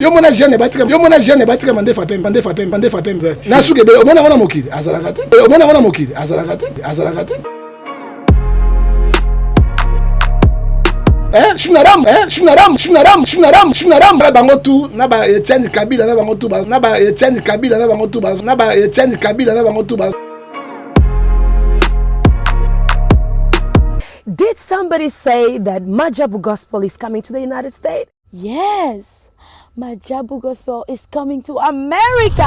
Yo mona jeune batika mande fa pembe na suke be mona wana mokili azalakate Shunaram na bango tu na ba Etienne Kabila na bango tu Did somebody say that Majabu Gospel is coming to the United States? Yes, Majabu Gospel is coming to America.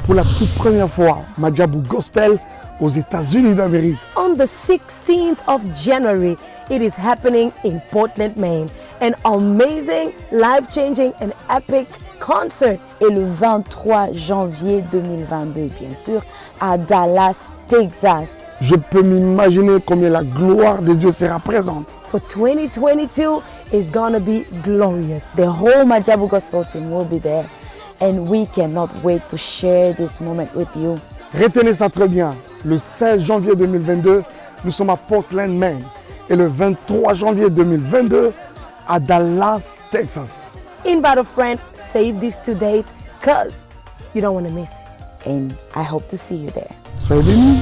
Pour la toute première fois, Majabu Gospel aux États-Unis d'Amérique. On the 16th of January, it is happening in Portland, Maine. An amazing, life-changing and epic concert. Et le 23 janvier 2022, bien sûr, à Dallas, Texas. Je peux m'imaginer combien la gloire de Dieu sera présente. For 2022, it's gonna be glorious. The whole Majabu Gospel team will be there. And we cannot wait to share this moment with you. Retenez ça très bien. Le 16 janvier 2022, nous sommes à Portland, Maine. Et le 23 janvier 2022, à Dallas, Texas. Invite a friend, save these two dates, because you don't want to miss it. And I hope to see you there. Soyez bénis.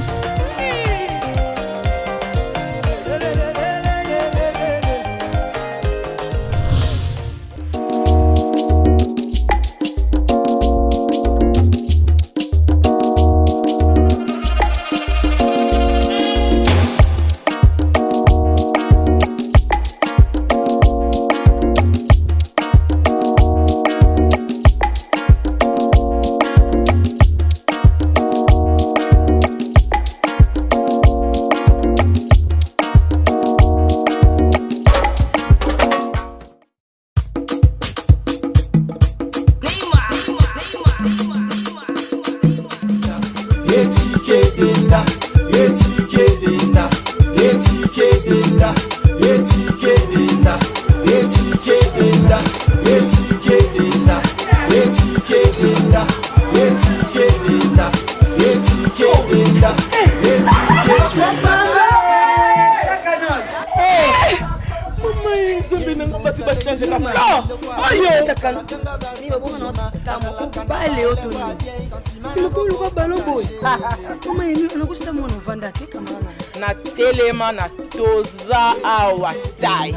Na telema na toza awa tai.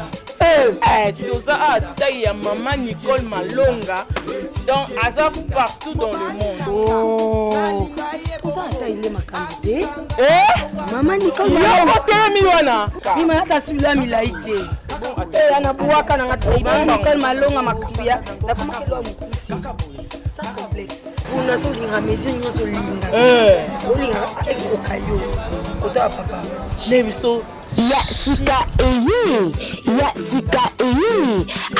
Toza awa tai ya maman Nicole Malonga. Donc aza partout dans le monde. Oh, toza awa tai le makambi. Maman Nicole Malonga. Yo telemi wana. Ima hata sula milaite. Ana buwaka na ngati maman Nicole Malonga makambia. Na kumakelo mkusi. Sa complexe. Una solinga mezi nyoso linga. Solinga ekokayo. Kota papa. Nevisto. Yasika Eyi.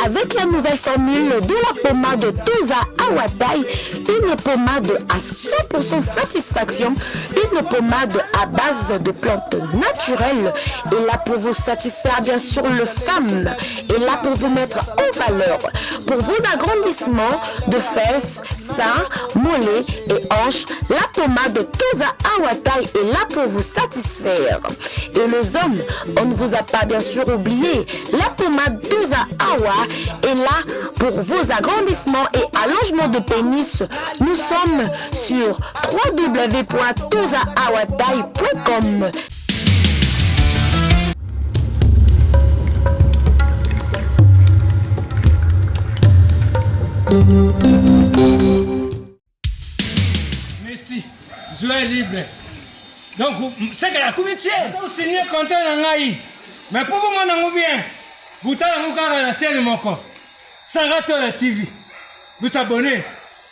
Avec la nouvelle formule de la pommade Toza Awatai, une pommade à 100% satisfaction, une pommade à base de plantes naturelles, et là pour vous satisfaire bien sûr le femme, et là pour vous mettre en valeur, pour vos agrandissements de fesses, seins, mollets et hanches, la pommade Toza Awatai est là pour vous satisfaire. Et les hommes, on ne vous a pas bien sûr oublié, la pommade Toza Awa est là pour vos agrandissements et allongements de pénis. Nous sommes sur www.tozaawatai.com. Merci, joie libre. Donc, c'est que la comité, vous signez contrat dans l'AI. Mais pour vous, mon bien, vous avez la chaîne Moko, Saratola TV. Vous abonnez,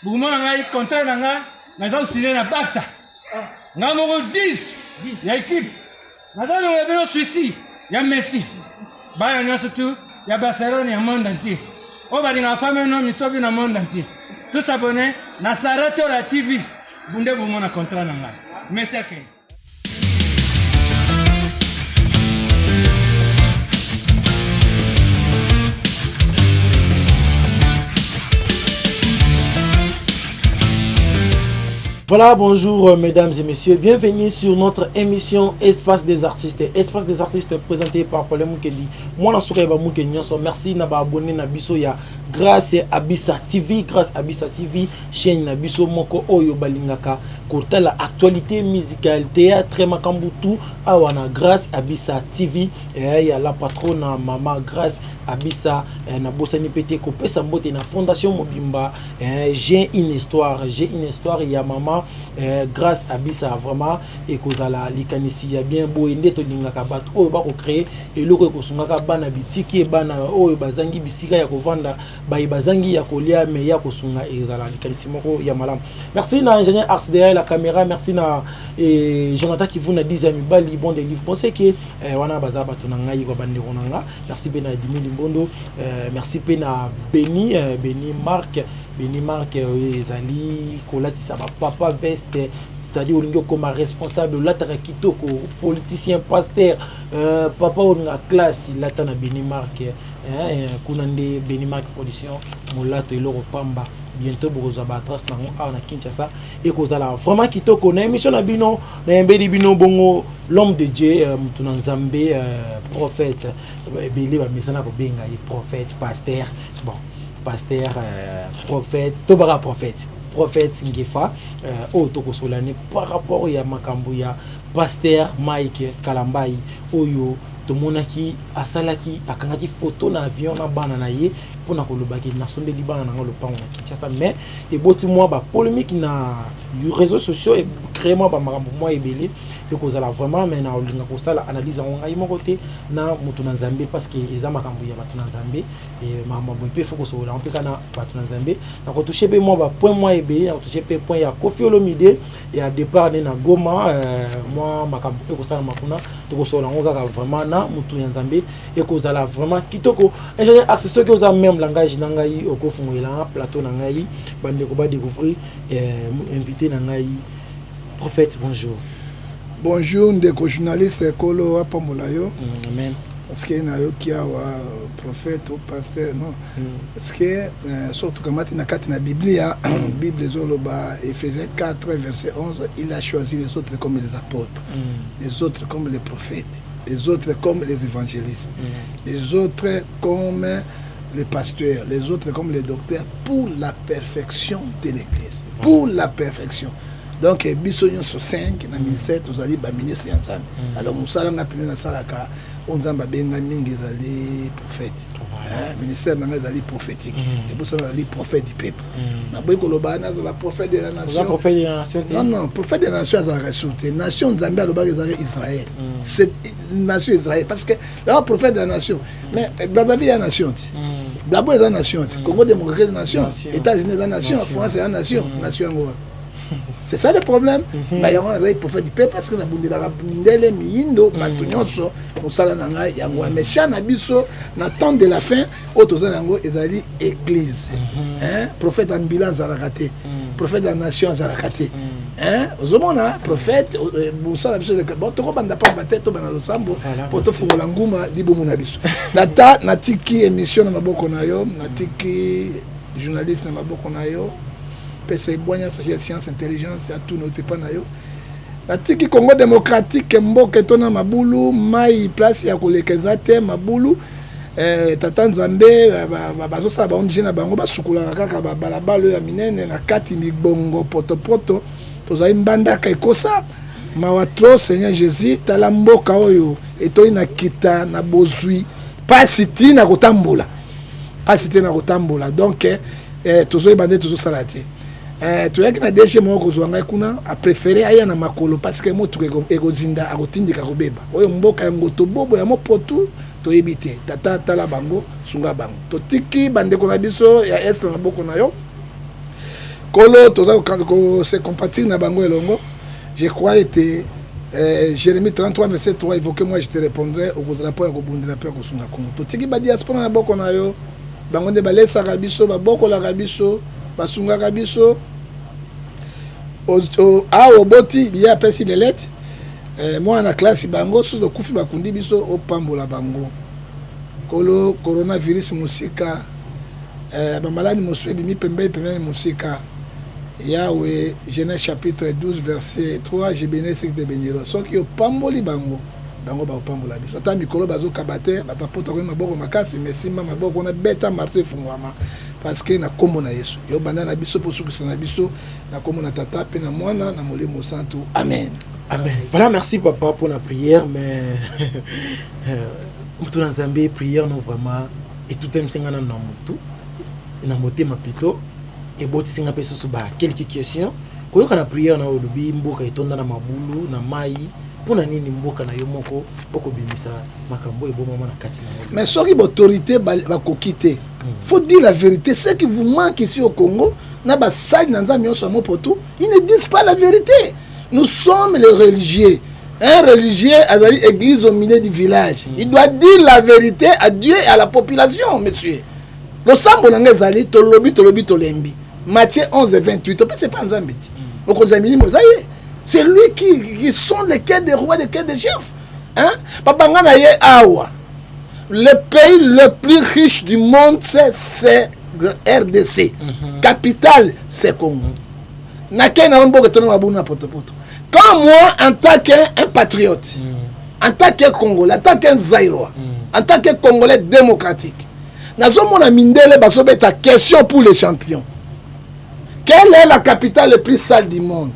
vous avez contrat dans l'AI, vous signez la Baxa. Vous avez 10, il y a équipe. Vous avez un Suisse, il y a Messi. Il y a surtout, il y a Barcelone, il y a le monde entier. On va dire la famille, non, mais dans le monde entier. Tous abonnés, dans Saratola TV. Vous avez un contrat dans l'AI. Merci à vous. Voilà, bonjour mesdames et messieurs, bienvenue sur notre émission Espace des artistes. Espace des artistes présenté par Paul Moukeli. Moi, je suis Moukeli. Merci d'avoir abonné à Bisso grâce à Abissa TV, chaîne Nabiso Moko Oyo Balingaka. Côté la actualité musicale, théâtre, Makambutu, awana grâce à Abissa TV, et y a la patronne maman grâce à Abissa, na Bossani Pété, Kopé Sambote, na Fondation Mobimba, j'ai une histoire, il y a maman, grâce à Abissa vraiment, et Kozala, Likanisi, il y a bien beau, et neto lingaka bat, oh, bako créer, et l'oko kosungaka bana bitiki, bana, oh, bazangi bisika ya kovanda, bazangi ya kolia, mais ya kosunga, et zala, Likanisi moko, ya malam. Merci na ingénieur Ars derrière la caméra, merci na Jonathan qui vous n'a dit amis bali bon des livres. Pensez que wana bazaba tonanga yi bande ronanga. Merci Bena Dimi Limbondo, merci Bena Beni Marc ezali kolati sa papa veste, c'est-à-dire olingo comme responsable latara kitoko politicien pasteur papa on classe latana Beni Marc kunande Beni Marc production molato eloro pamba. Bientôt pour vous abattre na Kinshasa et kozala vraiment kitoko na émission na bino na embeli bino bongo l'homme de Dieu mutuna nzambe prophète belé ba mesana ko benga yi prophète pasteur bon pasteur prophète tobara prophète Ngefa o toko solane par rapport ya makambo ya pasteur Mike Kalambai oyo tomonaki asalaki akangaki photo na avion na bana na ye pona kolobaki na sonde libana na ngolo pango na Kinshasa mais et boti moi ba polémique na réseaux sociaux et créer moi ba makambo moi ebele et kozala vraiment mais na olinga ko sala analyse en ngai moko te na mutu na Nzambe parce que eza makambo ya batu na Nzambe et makambo pe foko so la mpeka na batu na Nzambe na ko toucher pe moi ba point moi ebele na toucher pe point ya Koffi Olomide et à départ na Goma moi makambo pe ko sala makuna to ko so la ngaka vraiment na mutu ya Nzambe et kozala vraiment kitoko ingénieur accessoire que vous même langage nangai okofungela plateau nangai bande ko ba découvrir invité nangai prophète bonjour ndeko journaliste kolo apambolayo amen parce que na yo kia wa prophète ou pasteur non parce que surtout comme na kati na Biblia Bible zoloba Ephésiens 4 verset 11 il a choisi les autres comme les apôtres les autres comme les prophètes les autres comme les évangélistes les autres comme les pasteurs, les autres comme les docteurs, pour la perfection de l'Église. Pour la perfection. Donc, bisogno sur 5, dans le ministère, vous allez ministre ensemble. Alors, nous allons appeler dans Salaka, on a benga mingi zali prophète. Ministère dans les prophétique. Et pour ça, les prophètes du peuple. Na boy kolobana la prophète de la nation. Prophète de la nation. Non, prophète de la nation ça ressoute. Nation Zambia le bas Israël. C'est une nation Israël parce que là prophète de la nation. Mais Brazzaville est la nation. D'abord est la nation. Congo démocratique est la nation. États-Unis est la nation. France est la nation. Nation Angola. C'est ça le problème. Mais il y a des prophètes du peuple parce que nous avons des miindo, batunyoso, nous sommes dans la yangwa. Mais chaque nabiso, n'attend de la fin, autres ango, ils allaient église. Prophète en bilan, ça a raté. Prophète de la nation, ça a raté. Ozomona, prophète, Moussa nabiso, bon, tu comprends pas battre, tu vas dans le sambo, pour te faire l'angouma, libo monabiso. Nata, natiki émission na maboko na yo, natiki journaliste na maboko na yo. C'est bon, science, intelligence, tout notre panayo. La tiki Congo démocratique, mboke tona mabulu, mai place ya kolekezate mabulu, tata Nzambe, bazo sa ba onjina bango basukula kaka balabalo ya minene na kati mibongo poto, tozali mbanda ka ekosa, mawatro Seigneur Jésus, tala mboka oyo, etoi na kita na bozui, pasiti na kotambola. Donc, tozo ibande tozo salate. Tu as que des gens qui ont préféré aller na makolo parce que moto egozinda akotindika kobeba oyo mboka ya ngoto bobo ya mopoto to ebite tata tala bango sunga bango to tiki bandeko na biso ya est na boko na yo kolo to za ko se compatir na bango elongo je crois était Jérémie 33 verset 3 évoqué moi je te répondrai au kozala po ya kobundela pe ko sunga kongo to tiki ba diaspora na boko na yo bango de balesa kabiso ba boko la kabiso basunga kabiso au boti il y a pesi les lettres moi na classe bango sous le kufi bakundi biso au pambola bango kolo coronavirus musika ba maladi moswe bimi pembe musika Yahweh, Genèse chapitre 12, verset 3, je bénis ceux qui te béniront. Ceux qui ont pamboli bango, bango ba pambola biso. Ata mikolo bazo kabate, batapota ko maboko makasi, mais simba maboko na beta marteau fungwama parce que na kombo na Yesu. Yo banda na biso po sukisa na biso, na kombo na tata pe na mwana na molimo santo. Amen. Amen. Voilà, merci papa pour la prière, mais tout dans Zambie prière non vraiment et tout aime singana na mutu na motema plutôt. Et boti singa peso suba quelques questions ko yoka na prière na olobi mboka itonda na mabulu na mai pona nini mboka na yo moko poko bimisa makambo e bomama na kati na mais soki l'autorité ba kokite faut dire la vérité, ce qui vous manque ici au Congo na ba stade na nzambe yoso mo poto ils ne disent pas la vérité. Nous sommes les religieux. Un religieux a une église au milieu du village, il doit dire la vérité à Dieu et à la population, monsieur. Le sambo na ngezali tolobi tolembi. Matthieu 11 et 28, c'est pas Nzambe. C'est lui qui sont les quais des rois, les quais des chefs. Hein? Papa ngana ye awa. Le pays le plus riche du monde, c'est le RDC. Capitale, c'est Congo. Quand moi, en tant qu'un patriote, en tant qu'un Congolais, en tant qu'un Zaïrois, en tant qu'un Congolais démocratique, nous avons ta question pour les champions. Quelle est la capitale la plus sale du monde?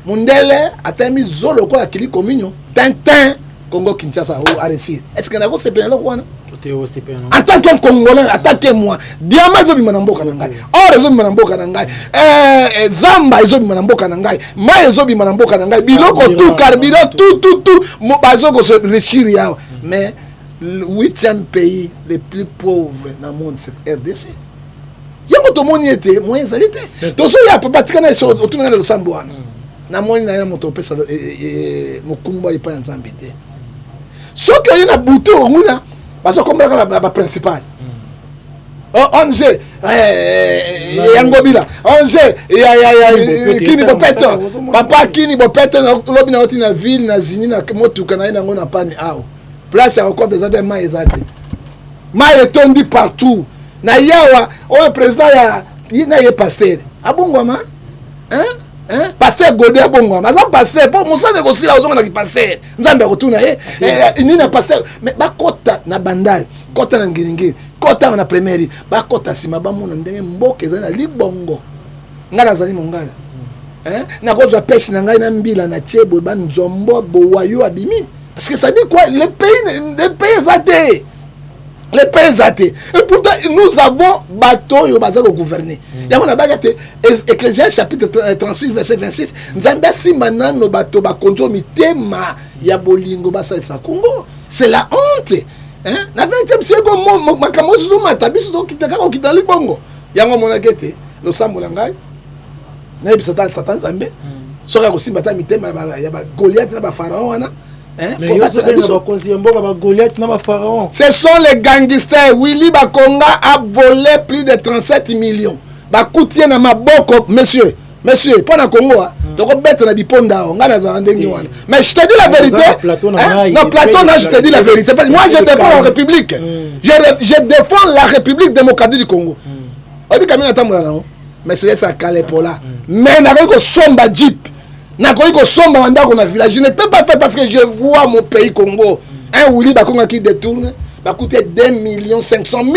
Mundele a mis Zolo la Kili Communion. Tintin, Congo Kinshasa ou Aresi. Est-ce que nous avons en tant qu'un Congolais, attaquez moi. Diamant zobi manambo kanangai. Or zobi manambo kanangai. Zamba zobi manambo kanangai. Ma zobi manambo kanangai. Biloko tout carburant tout. Bazoko se réchir yao. Mais le 8e pays le plus pauvre dans le monde c'est RDC. Yango to moni était moyen zalité. Donc so ya papa tikana so otuna na Lusamboana. Na moni na moto pesa mokumba ipa nzambe te. So que yana buto nguna parce que comme la principale. On sait Yangobila. On sait Kini Bopeto. Papa Kini Bopeto lobi na otina ville na zini na motuka na ina ngona pani ao. Place ya encore des autres maïs zate. Maïs est tombé partout. Na yawa o président ya na ye pasteur abongwama pasteur Godé abongwama za pasteur po musa négocier la ozonga na pasteur nzambe akotuna ni na pasteur mais bakota na bandal kota na ngiringiri kota na première bakota sima bamona ndenge mboka eza na libongo ngala zali mongala na kozwa pêche na ngai na mbila na chebo ba nzombo bowayo abimi parce que ça dit quoi les pays zaté. Les pays athées. Et pourtant, nous avons bateau et bateau gouverner. Il y a un bagate. Ecclésiaste chapitre 36, verset 26. Nzambe si maintenant nos bateaux bakonjo mitema ya bolingo basa sa Congo. C'est la honte. Hein? Na 20e siècle, makamo zuma tabiso do kitaka ko kitali bongo. Yango mona gete. Lo sambola ngai. Na ibisa Satan Nzambe. Soka ko simba ta mitema ya ba Goliath na ba pharaon wana. Ce sont les gangsters. Willy Bakonga a volé plus de 37 millions. Bakoutier na maboko, monsieur, pas Congo. Donc bête na biponda, on a mais je te dis la vérité. Non, Platon, je te dis la vérité. Moi, je défends la République. Je défends la République démocratique du Congo. Mais c'est ça, Kalepola. Mais n'a pas que somba jeep. Je ne peux pas faire parce que je vois mon pays Congo. Un Willy Bakonga qui détourne, va coûter 2 500 000.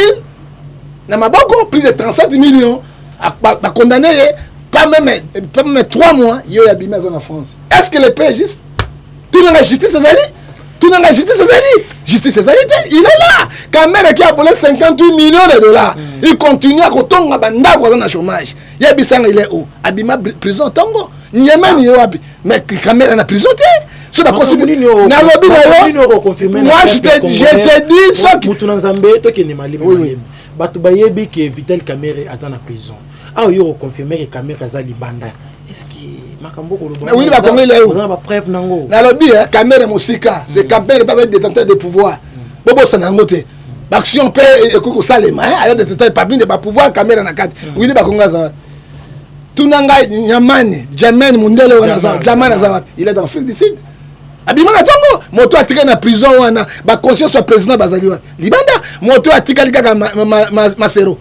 N'a pas plus de 37 millions. À condamner, pas même 3 mois, il y a abîmé en France. Est-ce que le pays est juste? Tout le monde a justice, c'est ça. Tout le monde a justice, c'est ça. Justice, c'est ça. Il est là. Kamere qui a volé 58 millions de dollars. Il continue à retourner à dans le chômage. Il est où? Abîmé prison Tongo. Mais Kamera na prison te. Moi je te dis ça qui Mutunanzambe to kene malima. Batu bayebi ke Vital Kamerhe azana prison. Ah yo confirmer que Kamerhe azali banda. Est-ce que makambo ko lobo? Oui, ba Congo là. On a preuve nango. Na lobi Kamerhe mosika, c'est Kamerhe pas détenteur de pouvoir. Bobo sanango te. Action paix et ko salema, elle détenteur pas bien de pouvoir Kamerhe na kati. Oui, ba Congo za. Tunanga Nyamani, Jamen Mundele wana Jamana za il est dans l'Afrique du Sud. Abima na Tongo, moto atika na prison wana, ba conscience soit président bazali wana. Libanda, moto atika lika Masero.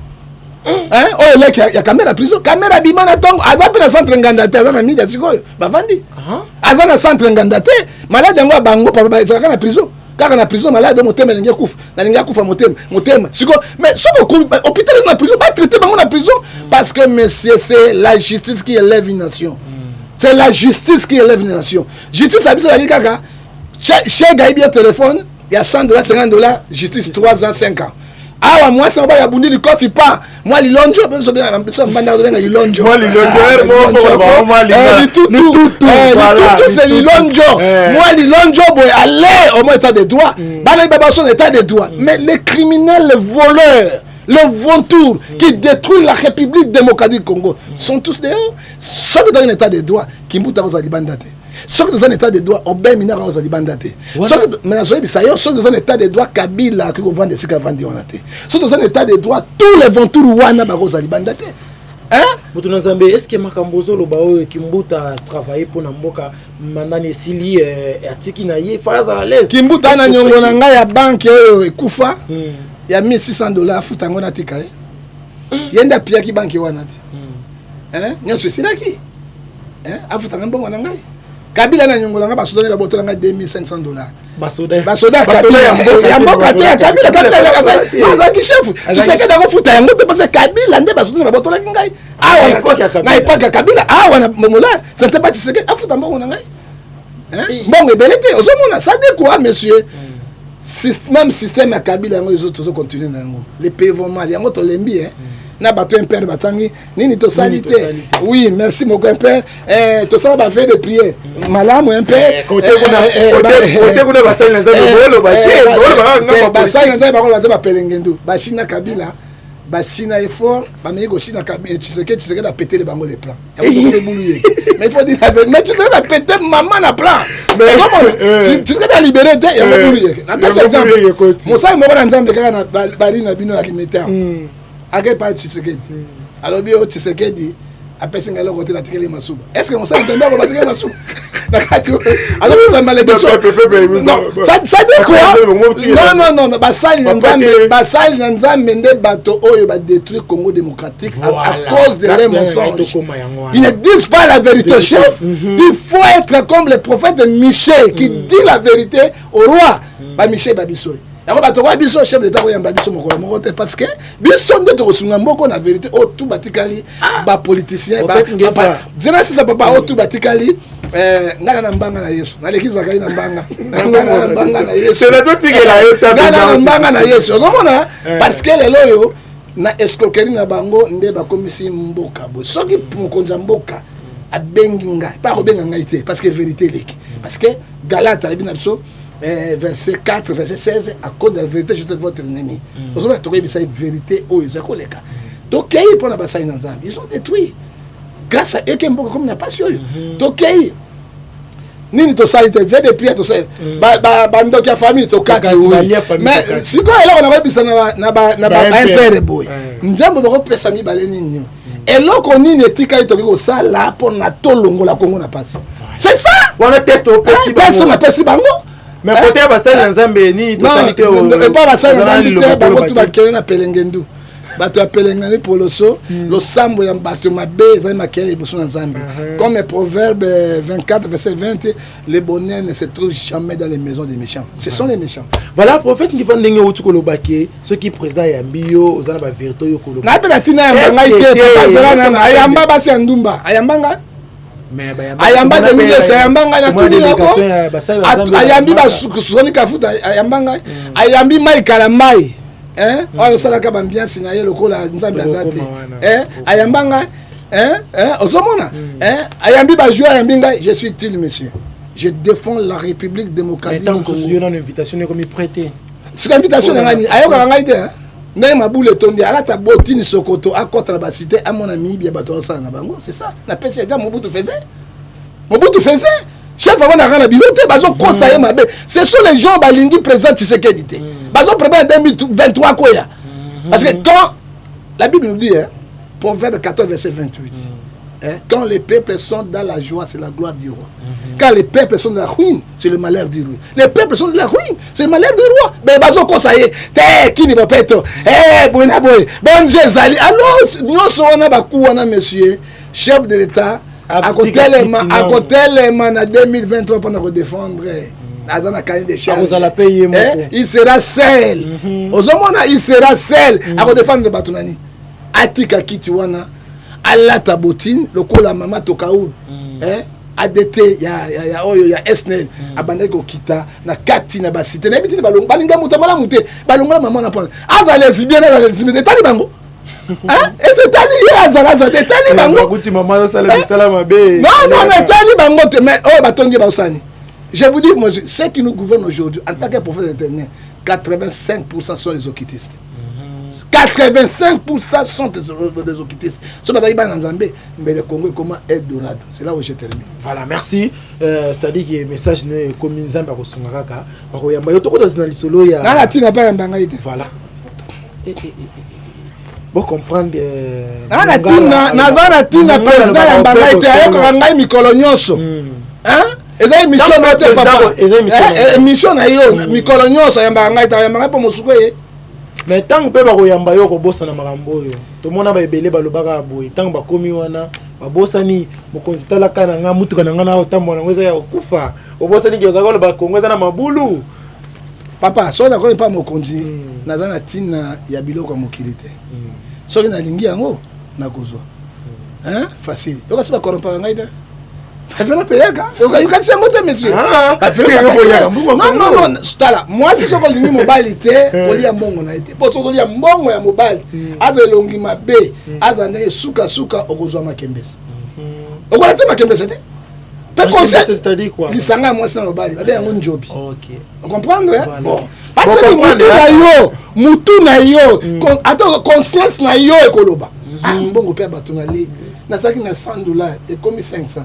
oyo eleki ya Kamera prison. Kamera bima na tongo aza pe na centre nganda te aza na media sikoyo bavandi aza na centre nganda te malade yango bango papa bazaka na prison kaka na prison malade motema lingi kufa na lingi kufa motema siko mais soko hôpital na prison ba traiter bango na prison parce que monsieur c'est la justice qui élève une nation. C'est la justice qui élève une nation. Justice a besoin de kaka chez Gaïbi un téléphone il y a $100 $50 justice 3 ans 5 ans. Ah moi ça va y abonder le coffre pas moi l'ilonjo même so bien mbanda venga ilonjo moi tout c'est l'ilonjo moi l'ilonjo boy aller au moins état de droit bana baba son état de droit mais les criminels les voleurs les vautours qui détruisent la République démocratique du Congo sont tous dehors ceux qui sont dans un état de droit qui mbuta za libandate ceux qui sont dans un état de droit obé minara za libandate ceux qui maintenant ceux qui sont dans un état de droit Kabila qui vend des sika vendre onate ceux dans un état de droit tous les vautours wana ba za libandate hein mutu na Zambie est-ce que makambozo lo bao kimbuta travailler pour na mboka mandani sili atiki na ye fala za l'aise kimbuta na nyongo na ngai ya banque oyo ekufa ya $1,600 futa ngona tika yenda pia ki banki wana ti nyoso silaki afuta ngambongo na ngai Kabila na nyongo nga basoda na botola nga $2,500 basoda Kabila ya mboka te Kabila aza ki chef tu sais que dans futa yango te parce que Kabila nde basoda na botola ngai na ipaka Kabila wana momola c'était pas tu sais que afuta mbongo na ngai mbongo ebelete ozomona ça de quoi monsieur même système à Kabila yango les autres continuer nango les pays vont mal yango to lembi na bato impère batangi nini to salité oui merci mon père to sala ba fait de prière malamu impère côté kuna basali na nzambe bolo basali na nzambe ba pelengendu bashina Kabila basina effort bameko china Kabila Tshisekedi a pété les bango les plans mais il faut dire mais Tshisekedi a pété maman na plan mais comment tu a libéré te ya boulier na pas exemple mosai moko na nzambe kaka na bari na bino alimentaire ake pa Tshisekedi alors bio Tshisekedi apesi ngalo côté na tikeli masuba est-ce que on s'entend bien pour tikeli masuba alors ça m'a les deux non ça dit quoi non basali na nzambe nde bato oyo ba détruire Congo démocratique à cause de leurs mensonges ils ne disent pas la vérité chef il faut être comme le prophète Michée qui dit la vérité au roi ba Michée Babiso yako bato kwa biso chef d'état ko yamba biso moko te parce que biso nde to sunga mboko na vérité o tout batikali ba politicien ba dina sisa papa o tout batikali ngana na mbanga na Yesu na lekiza kai na mbanga na Yesu c'est la totikela yo ta na mbanga na Yesu ozomona parce que lelo yo na escroquerie na bango nde ba komisi mboka bo soki mokonza mboka abengi ngai pas obenga ngai te parce que vérité leki parce que Galate la bina biso verset 4, verset 16, à cause de la vérité, je suis votre ennemi. Vous savez, tu as une vérité, oh, ils ont collé. Donc, ils ont détruit. Grâce à eux, comme n'a pas su. Donc, nini to salite vient de prier to say bando kia famille to kaka mais siko ela on a bisa na ba impere boy nzambo bako pesa mi bale nini eloko nini etika ito ko sala pour na tolongola Congo na pasi c'est ça on a testé au pesi bango mais côté basali nzambe ni to salite o pas basali nzambe bango tu bakene na pelengendu bato apelengani poloso lo sambo ya bato mabe za makele boso na nzambe comme proverbe 24 verset 20 le bonheur ne se trouve jamais dans les maisons des méchants ce sont les méchants voilà prophète qui vend ndenge utu kolobake ceux qui président ya mbio ozana ba verito yo koloba na pena tina ya ngai te papa zala na ayamba basi ndumba ayambanga mais ayamba de mille ayambanga na tuni yako ayambi basukuni kafuta ayambanga ayambi mai kalamai oyo salaka bambiance na ye lokola nzambe azate ayambanga ozomona ayambi ba joueur ayambi ngai je suis utile monsieur je défends la République démocratique du Congo une invitation comme prêter c'est invitation ngani ayoka ngai te ndai mabule tondi alata botini sokoto akota na basité à mon ami bien bato ça na bango c'est ça na pesi ya Mobutu faisait chef avant na bilote bazo conseiller mabe ce sont les gens balingi président Tshisekedi te bazo président 2023 koya parce que quand la Bible nous dit Proverbe 14 verset 28 Quand les peuples sont dans la joie, c'est la gloire du roi. Quand les peuples sont dans la ruine, c'est le malheur du roi. Les peuples sont dans la ruine, c'est le malheur du roi. Mais bazo ko ça y est, qui n'est pas peto. Bouna boy, ben Jézali. Alors, nous sommes na bakou wana monsieur, chef de l'État, à côté les man en 2023 pour nous défendre. Il sera seul. Il sera seul à défendre Batunani. Atika Kitiwana, Allah Tabotine, le kola Mama Tokaoul, ADT, ya SNL, Abandeko Kita, na Kati, na Basite, na Biti, Balinga Mutamala Mute, Balunga Maman Napon. Azalez, bien Azalez, mais des talibango. Et c'est tali Azalaz, des talibango. Non, les talibango, mais oh, Batongi Bausani. Je vous dis, moi, ceux qui nous gouvernent aujourd'hui, en tant que prophète éternel, 85% sont les occultistes. 85% sont des occultistes. Ce n'est pas dans Zambie, mais le Congo est comme Eldorado. C'est là où je termine. Voilà, merci. C'est-à-dire que le message n'est comme une Zambie à Songaraka. Il y a un peu de solo. Il y a un peu de voilà. Pour comprendre. Nazatina, président Yambangaïte, Ayokangai Mikolonyoso. Hein? Et mission na yo mikolo nyonso yamba ngai ta yamba po mosuko ye mais tant pe ba ko yamba yo ko bossa na makambo yo to mona ba ebele ba lobaka boy tant ba komi wana ba bossani mo konzitala kana nga mutuka na nga na otambo na ngweza ya kufa o bossani ke za ko ba kongweza na mabulu papa so na ko pa mo konzi na zana tina ya biloko mokilite so na lingi yango na kozwa hein facile yo kasi ba korompa ngai da Affaire payaka. You can say moto monsieur. Non. Stala. Moi si soko lingi mobilité, oli ya mbongo na été. Po soko li ya mbongo ya mobile. Aza longi mabe, aza ndenge suka okozwa makembesi. Okola te makembesi te. Pe conseil c'est-à-dire quoi? Lisanga moi na mobile, babe yango njobi. OK. Vous comprendre Bon. Parce que mutu na yo, attends conscience na yo ekoloba. Ah mbongo pe batuna li. Na saki na $100 et comme $500.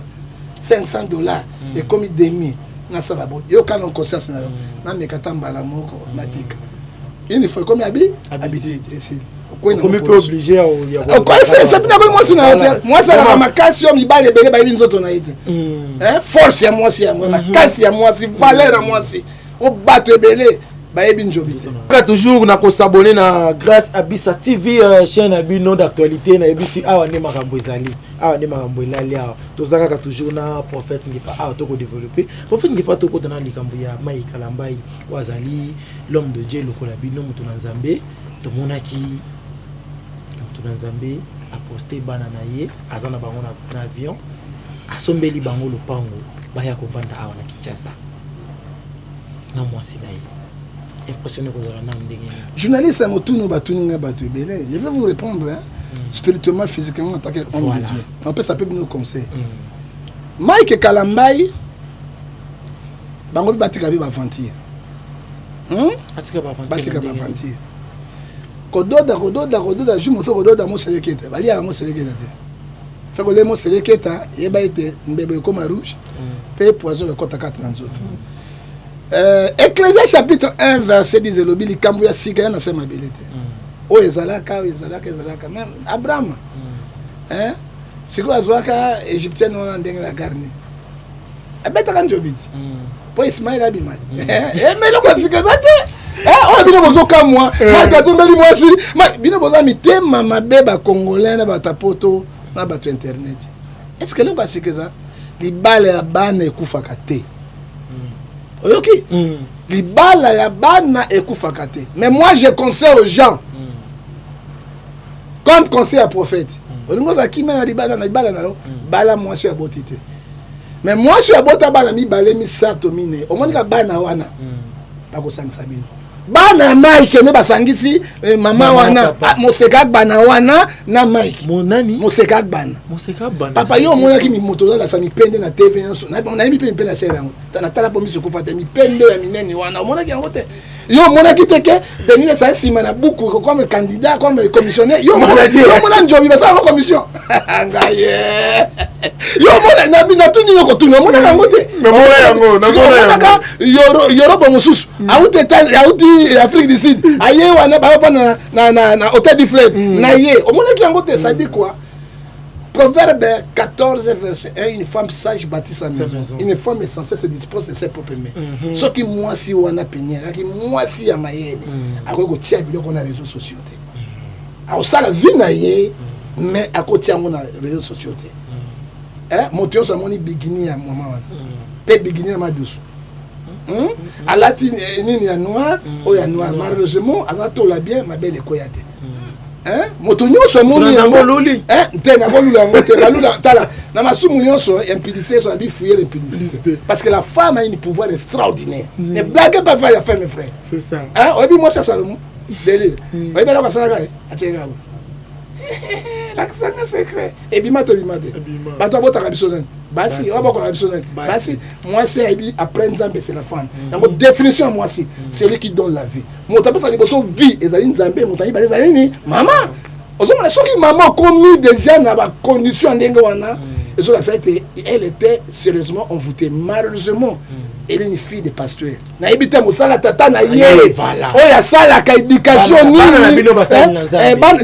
$500 et comme demi na sala bo yo kana conscience na yo na mekatamba la moko na tika il faut comme habitude ici comme peut obligé quoi c'est na moi si na moi ça la makasi yo mibale bele ba nzoto na ite force ya moi si ya moi makasi ya moi si valeur ya moi si o battre bele ba yebi njobite toujours na ko s'abonner na grâce Abissa TV chaîne abino d'actualité na ebisi awa ne makambo ezali awa ne makambo elali awa tozaka toujours na prophète ngifa awa to ko développer prophète ngifa to ko tana likambo ya Mai Kalambai wazali l'homme de Dieu lokola bino mutu na Nzambe to monaki mutu na Nzambe a posté bana na ye azana bango na avion asombeli bango lopango baya ko vanda awa na Kinshasa na mwasi na ye impressionné que journaliste à Motuno Batuninga Batu Belé, je vais vous répondre spirituellement, physiquement en tant qu'homme de Dieu. En fait, ça peut nous conseiller. Mike Kalambai, Bango Batika Biba Fantir. Batika Biba Fantir. Kododa, je me fais Kododa Moseleketa. Balia Moseleketa. Fait que les Moseleketa, il y a été Mbebe comme rouge, paye poison le côte à 4 ans. Ecclésiaste chapitre 1 verset 10 le bili kambu ya sika na sema bilete o ezalaka même Abraham siko azwaka égyptienne wana ndenge la garni abeta kan jobiti po Ismaël abimati mais loko sika zate o bino bozoka moi maka tondeli mwasi bino boza mitema mabeba congolais na batapoto na bato internet est-ce que loko sika za libale ya bana ekufaka te oyoki libala ya bana ekufaka te. Mais moi je conseille aux gens comme conseil à prophète olingo za kimena libala na bala moi sur abotité. Mais moi sur abota bana mi balé mi sato mine omonika bana wana bako sangisa bino bana Mike ne basangisi mama wana moseka bana wana na Mike monani moseka bana papa yo mona ki mi moto la sa mi pende na TV na mi pende na sera na tala po mi se kufa te mi pende ya mineni wana mona ki ngote yo mona ki teke denile sa sima na buku comme candidat comme commissionnaire yo mona njobi ba sa commission ngaye yo mona na bina tuni yo ko tuni mona ngote mais mona yango na mona yoro bo mususu auti Afrique du Sud aye wana ba na hôtel du fleuve na ye o mona ki ngote ça dit quoi Proverbe 14 verset 1, une femme sage bâtit sa maison. Une femme est censée se disposer de ses propres mains. Ce qui moi si on a peigné, qui moi si à maïen, à quoi que tu as vu qu'on a réseaux sociaux. Alors ça la vie naïe, mais à côté à mon réseaux sociaux. Hein, mon théo ça mon bikini à maman. Pe bikini à ma douce. À la tine ni à noir, ou à noir malheureusement, à la tola bien ma belle koyate. Hein motonyo so moni na mololi hein tena bolula ngote balula tala na masumu nyonso impudicité so abi fouiller l'impudicité parce que la femme a un pouvoir extraordinaire ne blague pas faire la femme mes frères c'est ça hein obi moi ça Salomon délire obi bela ka sala kai atenga la sanga secret et bima to bima de bato bota ka bisonen basi on va ko la bisonen basi moi c'est ebi après nzambe c'est la femme donc définition moi c'est celui qui donne la vie mon tabasa liboso vie ezali nzambe mon tayi bale ezali ni maman ozomona soki maman commis déjà na ba condition ndenge wana et sur la été elle était sérieusement envoûtée malheureusement elle est une fille de pasteur na ebité mosala tata na ye voilà oh ya sala ka éducation ni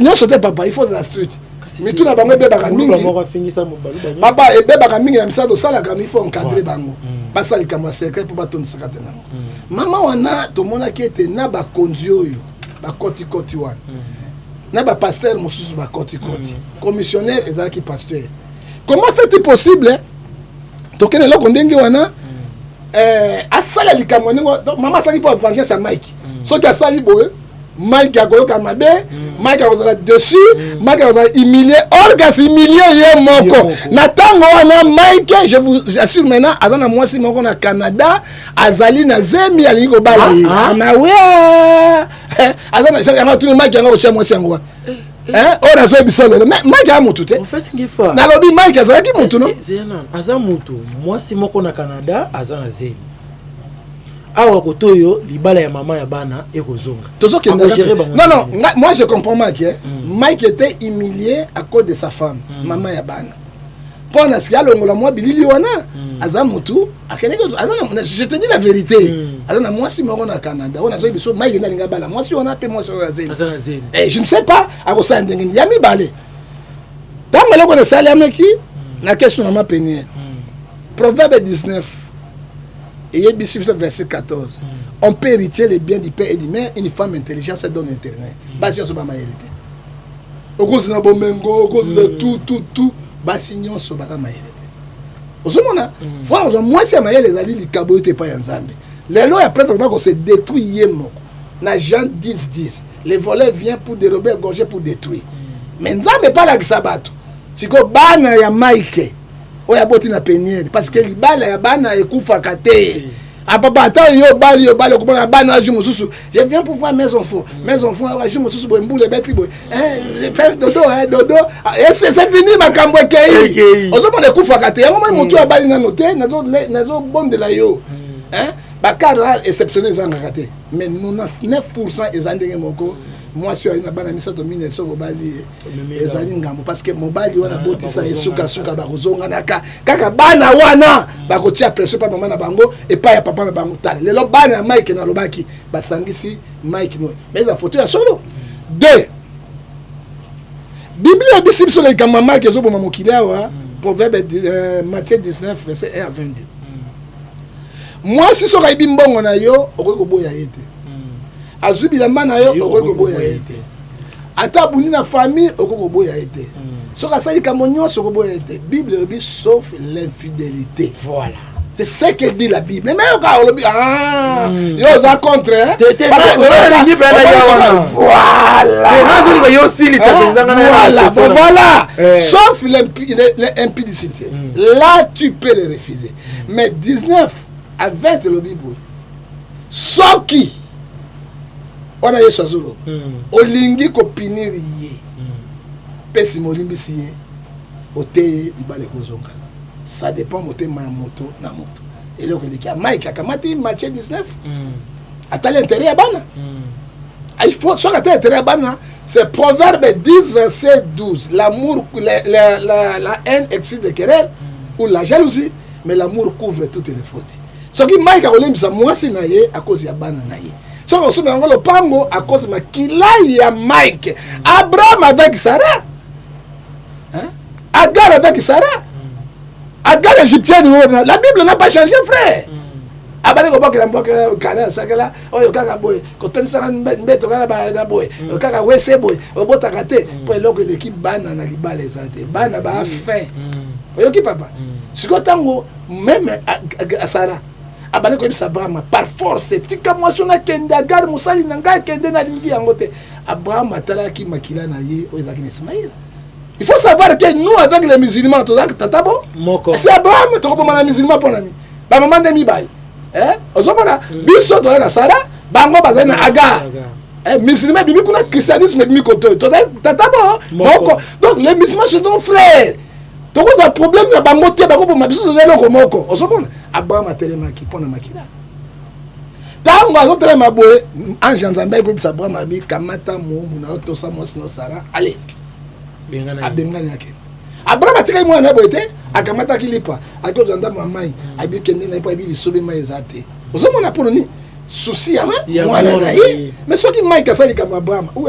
non c'était papa il faut de la street mais tout na bango bebaka mingi papa e bebaka mingi na misado sala ka il faut encadrer bango basa likama secret pour baton sakate nango mama wana to mona kete na ba konzi oyo ba koti koti wana na ba pasteur mosusu ba koti koti commissionnaire ezaki pasteur comment fait-il possible tokene loko ndenge wana asala likama ningo mama saki pour venger sa Mike soki asali boye Mike akoyoka mabe Mike akozala dessus Mike akozala humilié orgas humilié ye moko na tango wana Mike je vous assure maintenant azana mwasi moko na Canada azali na zemi alingi kobala ye amawe azana saka tuni Mike yango cha mwasi yango hein on a fait bisolo mais Mike a mutu te en fait ngifa na lobi Mike azala ki mutu no zena aza mutu mwasi moko na Canada azana zemi awa kotoyo libala ya mama ya bana ekozonga non moi je comprends Mike Mike était humilié à cause de sa femme maman ya bana pona si alongola moi bilili wana aza mutu akeneko azana je te dis la vérité azana moi si moko na Canada on a fait biso Mike na linga bala moi si on a pe moi sur la zone et je ne sais pas à quoi ça ndengeni ya mi balé dans le ko na sala meki na question na ma penier Proverbe 19 et verset 14. On peut hériter les biens du père et du mère. Une femme intelligente se donne internet. Basi so ba maélité. Au cause na bomengo, au cause de tout, basi nyonso ba maélité. Ozomona, voilà, moi c'est maélé les ali likaboyote pa yanzambe. Les lois après qu'on se détruit yemo. Na Jean 10:10. Les voleurs viennent pour dérober, égorger pour détruire. Mais nzambe pas la kisabato. Siko bana ya Mike. Oya boti na peniel parce que libala ya bana ekufaka te apapa ata yo bali ko na bana aju mususu je viens pour voir mes enfants aju mususu bo mbule beti bo faire dodo et c'est fini makambo kei ozomona ekufaka te yango moi mutu ya bali na note nazo bonde la yo ba cadre exceptionnel zanga te mais 99% ezandenge moko moi sur une bana misato mine so bali ezali ngambo parce que mobali wana botisa esuka ba kozonga naka kaka bana wana ba kotia pression pa mama na bango et pas ya papa na bango tale lelo bana ya Mike na lobaki basangisi Mike no mais la photo ya solo 2 Bible ya bisi so le kama Mike ezo boma mokila wa Proverbe Matthieu 19 verset 1 à 22 moi si so ka ibimbongo na yo okoko boya yete azubila mana yo okoko boya ete ata buni na famille okoko boya ete soka sali kamonyo soko boya ete Bible dit sauf l'infidélité voilà c'est ce que dit la Bible mais yo ka olobi yo za contre voilà sauf l'impudicité là tu peux le refuser mais 19 à 20 le Bible soki on a yeso zolo olingi ko pinir ye pesi molimbisi ye ote ibale kozonga ça dépend moté ma moto na moto et le que a Mike akamati Matthieu 19 ata l'intérêt ya bana il faut soit ata l'intérêt ya bana c'est Proverbe 10 verset 12 l'amour la haine excite les querelles ou la jalousie mais l'amour couvre toutes les fautes ce qui Mike a olimbisa mwasi na ye à cause ya bana na ye so on a le pango à cause de Mike. Abraham avec Sarah. Hein? Agar avec Sarah. Agar égyptienne, la Bible n'a pas changé, frère. Abane ko bakela mbokela kana sakala oyo kaka boy ko tensaka mbeto kana ba na boy kaka wese boy obota kate po eloko l'équipe bana na libala ezate bana ba fin oyo ki papa siko tango même à Sarah abane ko bisa Abraham par force tika mwasi na kende Agar musali na ngai kende na lingi yango te Abraham atalaki makila na ye oyo ezaki Ismaïl. Il faut savoir que nous avec les musulmans to tata bo c'est Abraham to ko na musulman ponani ba maman de mibali ozomona biso toye na Sarah bango bazali na Agar musulman bimi kuna christianisme bimi koto tata bo moko donc les musulmans sont nos frères tokoza problème na bango te bako boma biso tozali loko moko ozomona Abraham atelemaki mpona makila ntango azotelema boye ange ya Nzambe ekobisa Abraham abi kamata mombu na yo tosa mwasi no Sarah ale abengani yake Abraham atikali mwana na boye te akamataki lipa akoza ndambo mai abi kende na ipa abi lisobe mai ezate ozomona pono ni souci ya mwana na ye mais soki mai kasali kama Abraham où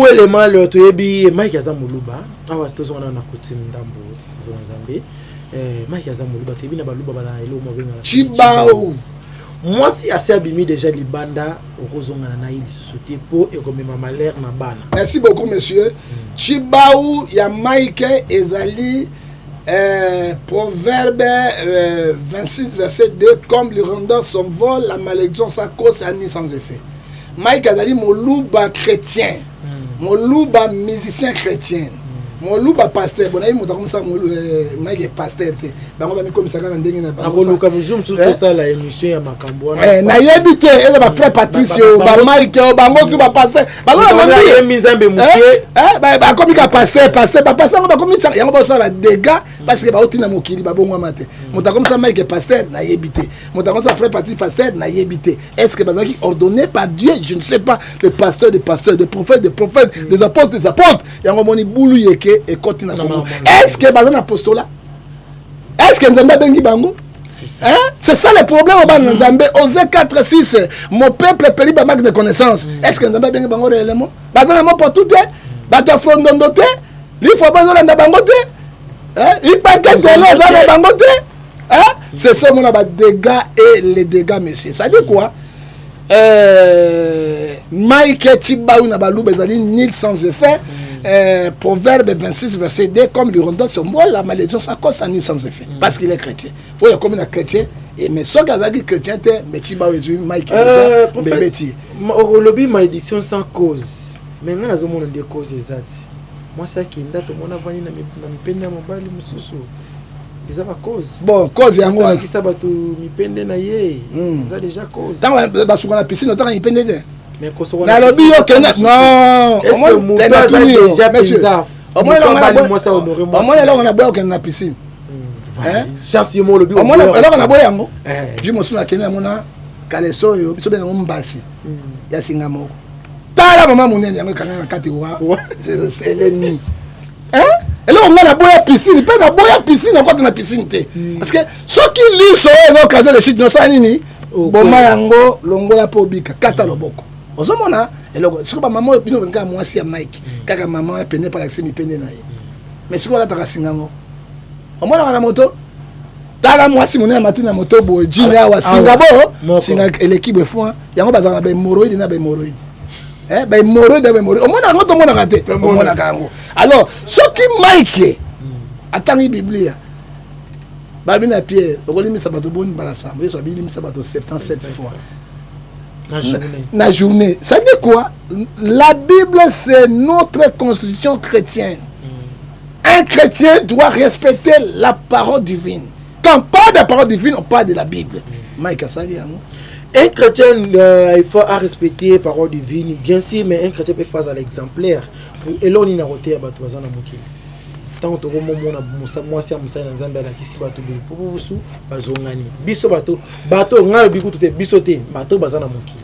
est le mal toyebi mai kaza muluba awa tozona na kuti ndambo zo Nzambe mai kaza muluba toyebi na baluba bala elo mo benga chibao mwasi asi abimi déjà libanda okozongana na ili société po ekomema malheur na bana. Merci beaucoup monsieur. Chibao ya Mike ezali Proverbe 26 verset 2 comme le rondeur son vol la malédiction sa cause a mis sans effet. Mike ezali moluba chrétien. Moluba musicien chrétien. Moluba pasteur bon ayi muta comme ça Mike pasteur te bango ba mi comme ça kana ndenge na bango akoluka muzum tout ça la émission ya makambo na yebite eza ba frère Patricio ba Mike bango tu ba pasteur bango na mizambe mukie ba komi ka pasteur ba pasteur ba komi yango ba ça ba dégâts parce que ba otina mokili ba bongo mate muta comme ça Mike pasteur na yebite muta comme ça frère Patrice pasteur na yebite est-ce que bazaki ordonné par Dieu je ne sais pas le pasteur des pasteurs des prophètes des apôtres yango moni bulu yeke et continue. Est-ce que bazan apostolat? Est-ce que Nzambe bengi bango? C'est ça. C'est ça le problème au ban Nzambe. Osée 4:6. Mon peuple périt par manque de connaissance. Est-ce que Nzambe bengi bango réellement? Bazan mo pour tout te. Bato frondondo te. Li faut bazan na bango te. Il pas que de bango te. C'est ça mon ba dégâts et les dégâts monsieur. Ça dit quoi? Mike Chibaou na balou bezali nil sans effet. Proverbe 26 verset 2 comme le rondeur se voit la malédiction ça cause ni sans effet parce qu'il est chrétien. Oui comme un chrétien et mais so gazaki chrétien te mais Chibaou est Mike bébé ti. Olobi malédiction sans cause. Mais ngana zo mona de cause exacte. Moi ça qui ndate mona vani na mipende mobali mususu. Ils ont cause. Bon, cause yango qui ça bato mipende na ye. Ça déjà cause. Dans ba suka na piscine autant mipende de. Mais ko so na lobi yo kena non. Est-ce que muta déjà pizza. Au moins là on a boire kena na piscine. Chance yo mo lobi. Au moins là on a boire yango. Je me souviens kena mona kaleso yo biso bena mbasi. Ya singa moko. Tala mama munene yango kana kati wa. C'est l'ennemi. Et là on a la boya piscine, pas la boya piscine encore dans la piscine té. Parce que ceux qui lisent sur l'occasion de chute no ça nini. Boma yango longola po bika kata loboko. Ozomona eloko siko ba maman bino nga mwasi ya Mike kaka maman pene par accès mi pene na ye. Mais siko la taka singango. Omona na moto tala mwasi mona matina moto bo jina wa singabo singa l'équipe fou yango bazana ba hémorroïde na ba hémorroïde. Ben hémorroïde o mona ngoto mona kate o mona kango. Alors ce qui Mike atangi biblia babina Pierre okoli misabato boni balasa mo yeso bili misabato 77 fois na journée. Ça dit quoi? La Bible c'est notre constitution chrétienne. Un chrétien doit respecter la parole divine. Quand on parle de la parole divine, on parle de la Bible. Mike Asali un chrétien il faut respecter la parole divine bien sûr, mais un chrétien peut faire à l'exemplaire. Et là on a roté à bato bazana mokili. Tant que mona musa mwasi musa na Nzambe la kisi bato bi poposu bazongani. Biso bato ngalo biku tout biso te bato bazana mokili.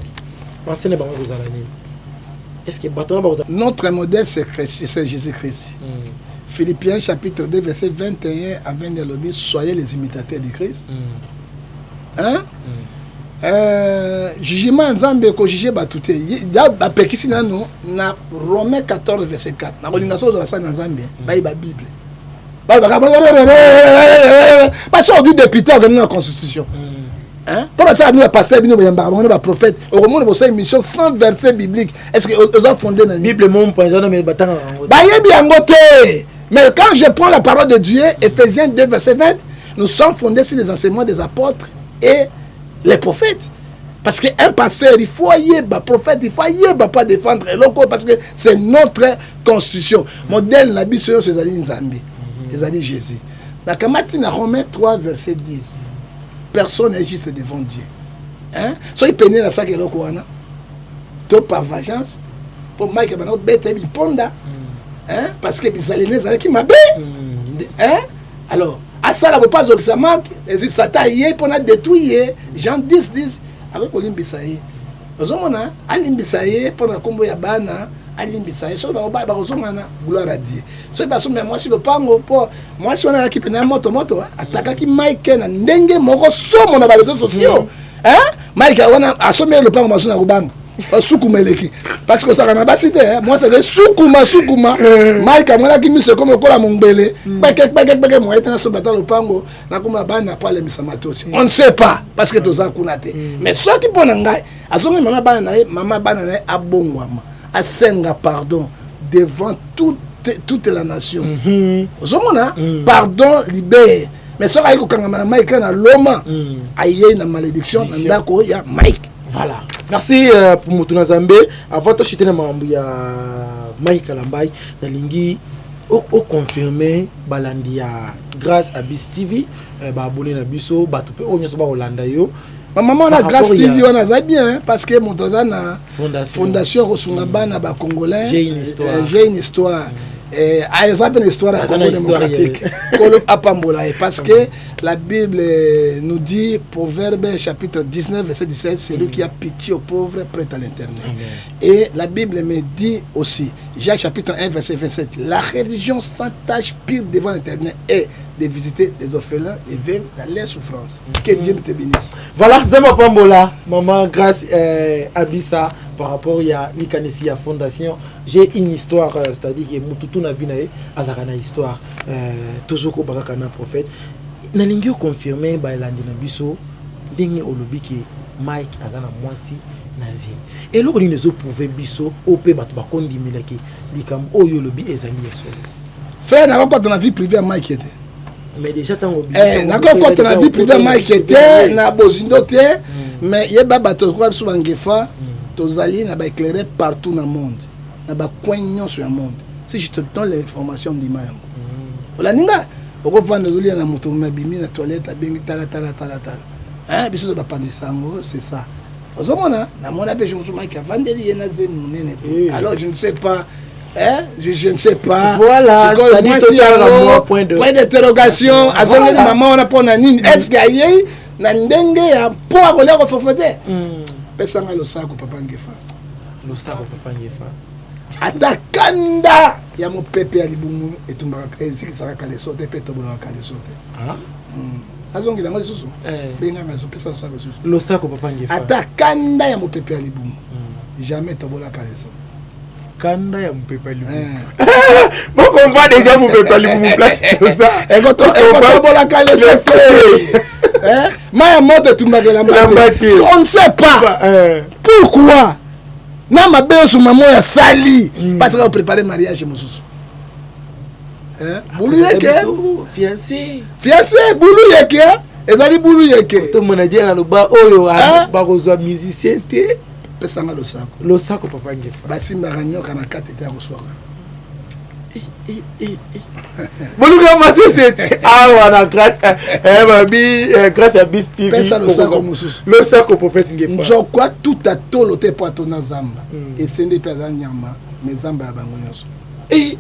Pensez ne bango bazana ni. Est-ce que bato na bazana notre modèle c'est Jésus-Christ. Philippiens chapitre 2 verset 21 à 22 lobby soyez les imitateurs de Christ. Hein? jugement nzambe ko juger batuté ya ba pekisi nano na Romains 14 verset 4 na kolingaso de la sa nzambe ba Bible parce qu'on dit député dans la constitution hein pour être ami pasteur bino yamba on ba prophète au monde pour ça émission sans verset biblique est-ce que aux ont fondé la Bible mon point ça mais batanga ba yebi angote mais quand je prends la parole de Dieu Éphésiens 2 verset 20 nous sommes fondés sur les enseignements des apôtres et les prophètes. Parce qu'un pasteur, il faut y avoir prophète, il faut y avoir pas défendre l'autre parce que c'est notre constitution. Modèle la Bible c'est les alliés Nzambi, les alliés Jésus. Dans Kamati na Romains 3 verset 10. Personne n'est juste devant Dieu. Hein? So il peine la sac et l'autre tout par vengeance pour Mike Bano bête et ponda. Hein? Parce que les alliés qui m'abbé. Hein? Alors à ça, la pas que ça manque. Satan y est pour détruire. Jean 10 avec Olimbisaye. Nous avons Alimbisaye pour la combo Yabana. Alimbisaye. Sur le bas, gloire à Dieu. Sur le mais moi, si le pango, pour moi, si on a qui pénale moto, attaque qui Mike na ndenge moko somo na réseaux sociaux. Hein? Mike a sommet le pango, ma Rubango. Soukumeleki parce que ça n'a pas cité moi c'est soukuma Mike amona qui mise comme kola mongbele peke moi était na so batalo pango na kuma bana pa le misamatosi on ne sait pas parce que toza kunate mais ceux qui pona ngai azonga mama bana na abongwama asenga pardon devant toute la nation ozomona pardon libère mais ça aiko kangama na Mike na loma aye na malédiction na ndako ya Mike. Voilà. Merci pour Mutuna Zambé. Avant de chuter dans Mike Kalambai, Nalingi, au confirmé, Balandia, grâce à Bis TV, abonné à Biso, Batoupe, on y a Hollanda yo. Ma maman a grâce TV, on a bien parce que Montozana fondation Rosungabana ba congolais. J'ai une histoire. Une histoire démocratique parce que la Bible nous dit Proverbe chapitre 19 verset 17 c'est lui qui a pitié aux pauvres prête à l'éternel. Et la Bible me dit aussi Jacques chapitre 1 verset 27 la religion sans tâche pire devant l'éternel est de visiter les orphelins et vivre dans les souffrances. Que Dieu te bénisse. Voilà, Zema Pambola, maman, grâce à Abissa, par rapport à l'Ikanesi à Fondation, j'ai une histoire, c'est-à-dire que Mututu na vinae, azarana histoire, toujours ko barakana prophète. Nalingi confirmé, ba elandina biso, dengue olobi ki Mike azana mwasi nazi. Et l'autre ils nous ont prouvé biso, opé batu bakondi milaki, likam oyo lobi ezali yeso. Frère, n'a pas dans vie privée à Mike était. Mais déjà tant n'a pas quand la vie privée Mike était na bozindo te mais yeba bato kwa biso bangefa tozali na ba éclairer partout dans le monde na ba coignon sur le monde si je te donne l'information d'ima yango ola ninga oko vendre zoli na moto mabimi na toilette abengi tala hein biso ba pandisango c'est ça ozomona na mona pe je me souviens Mike vendeli na zemu nene alors je ne sais pas. Je ne sais pas. Voilà, c'est point d'interrogation. Maman, on a pas nani. Est-ce qu'il y a nandenge ya po a koler ko fofote? Pesa nga lo sako papa ngefa. Lo sako papa ngefa. Atakanda ya mo pepe ya libumu etumbaka eziki saka kale sote pe tobola kale sote. Ah. Azongi na ngoli susu. Benga ngazo pesa lo sako susu. Lo sako papa ngefa. Atakanda ya mo pepe ya libumu. Jamais tobola kale sote. Kanda ya mpepa libu. Bon on voit déjà mpepa libu mon place ça. Et quand on bola kale sote. Ma moto tumbaka la mbate. On ne sait pas. Pourquoi? Na mabe sur maman ya sali parce qu'on préparer mariage mususu. Boulou yeke fiancé boulou yeke ezali boulou yeke. To manager aloba oyo ba kozwa musicien te. Pesanga losako. Losako papa ngefa. Basimba kanyoka na kate te akoswaka. Boluga masese wana grâce grâce à Bis TV. Pesa losako mususu. Losako prophète ngefa. Njokwa tout à tolo te po atona zamba. Et sende pesa nyama mais zamba ya bango nyonso.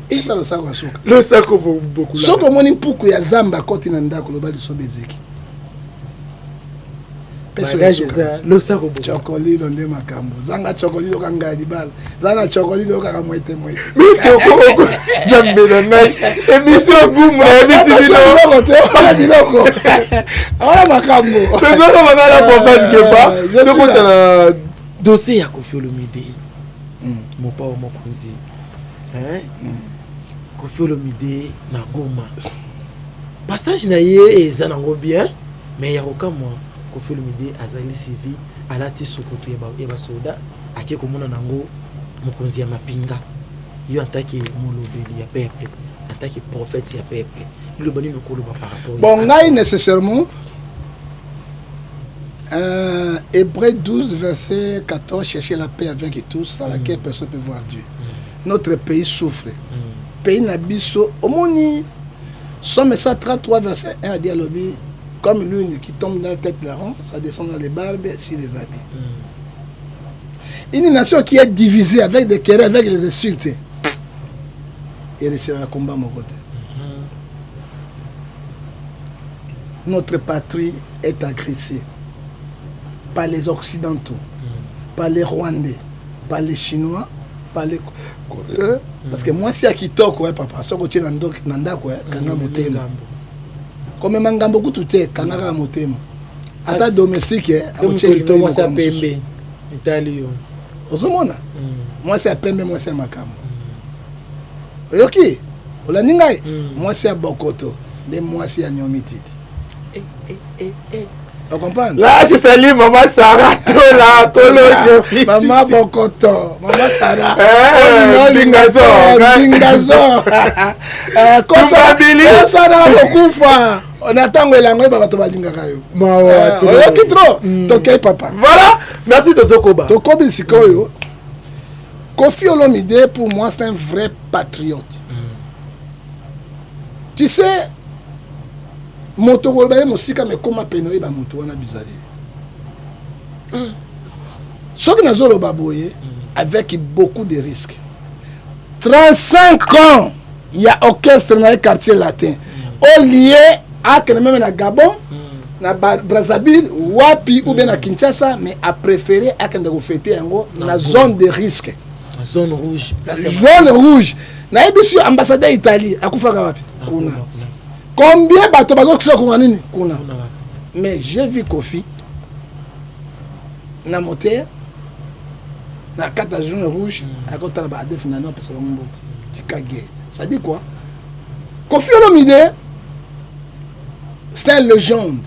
Pesa losako asuka. Losako beaucoup. Soko moni mpuku ya zamba koti na ndako loba liso bezeki. bagage ça lo sa ko chokoli lo nde makambo zanga chokoli lo kanga dibala zana chokoli lo kaka mwete miske ko zambela ngai émission boum na émission biloko ala makambo tezona banala pompage ke pas de kota na dossier ya Koffi Olomide mopa o mokonzi Koffi Olomide na Goma passage na ye eza nango bien mais ya kokamwa Koffi Olomide azali civil alati sokoto ya basoda ake komona nango mokonzi ya mapinga yo antaki molobeli ya peuple antaki prophète ya peuple le boni mikolo par rapport bon ngai nécessairement Hébreux 12 verset 14 chercher la paix avec tous sans laquelle personne peut voir Dieu. Notre pays souffre. Pays nabiso omoni Somme 133 verset 1 à dire lobby comme l'une qui tombe dans la tête de la ronde, ça descend dans les barbes sur les habits. Une nation qui est divisée avec des querelles, avec les insultes, il restera à combat à mon côté. Notre patrie est agressée par les Occidentaux, par les Rwandais, par les Chinois, par les Coréens. Parce que moi, si à Kitoko, papa, ce que tu as nanda quoi, kanga motema. Comme mangambo kututé, kanga motema. Ata domestique, à côté de toi, moi c'est Pembe, Italien. Ozomona. Moi c'est Pembe, moi c'est Makamo. Yoki, olaningai, moi c'est Bokoto, de moi c'est Nyomititi. Tu comprends? Là, je salue maman Sarah, maman Bokoto, maman Sarah, Lingazo, on attend que l'anglais va te balinga kayo. Oyoki trop, tokei papa. Voilà, merci de Zokoba. Tokobi sikoyo. Koffi Olomide pour moi c'est un vrai patriote. Tu sais, moto golbale musika me koma penoye ba moto wana bizali. Soki nazolo baboye avec beaucoup de risques. 35 ans, il y a orchestre dans les quartiers latins. Au lieu à que même na Gabon, na Brazzaville, Wapi ou bien na Kinshasa, mais a préféré à que nous fêter na zone de risque. Zone rouge. Zone rouge. Na ebisu ambassadeur Italie, akufaka wapi? Kuna. Combien bato bazo kisa kuna nini? Kuna. Mais j'ai vu Koffi na moteur na carte jaune rouge à côté de la définition parce que mon tikage. Ça dit quoi? Koffi Olomide c'est une légende.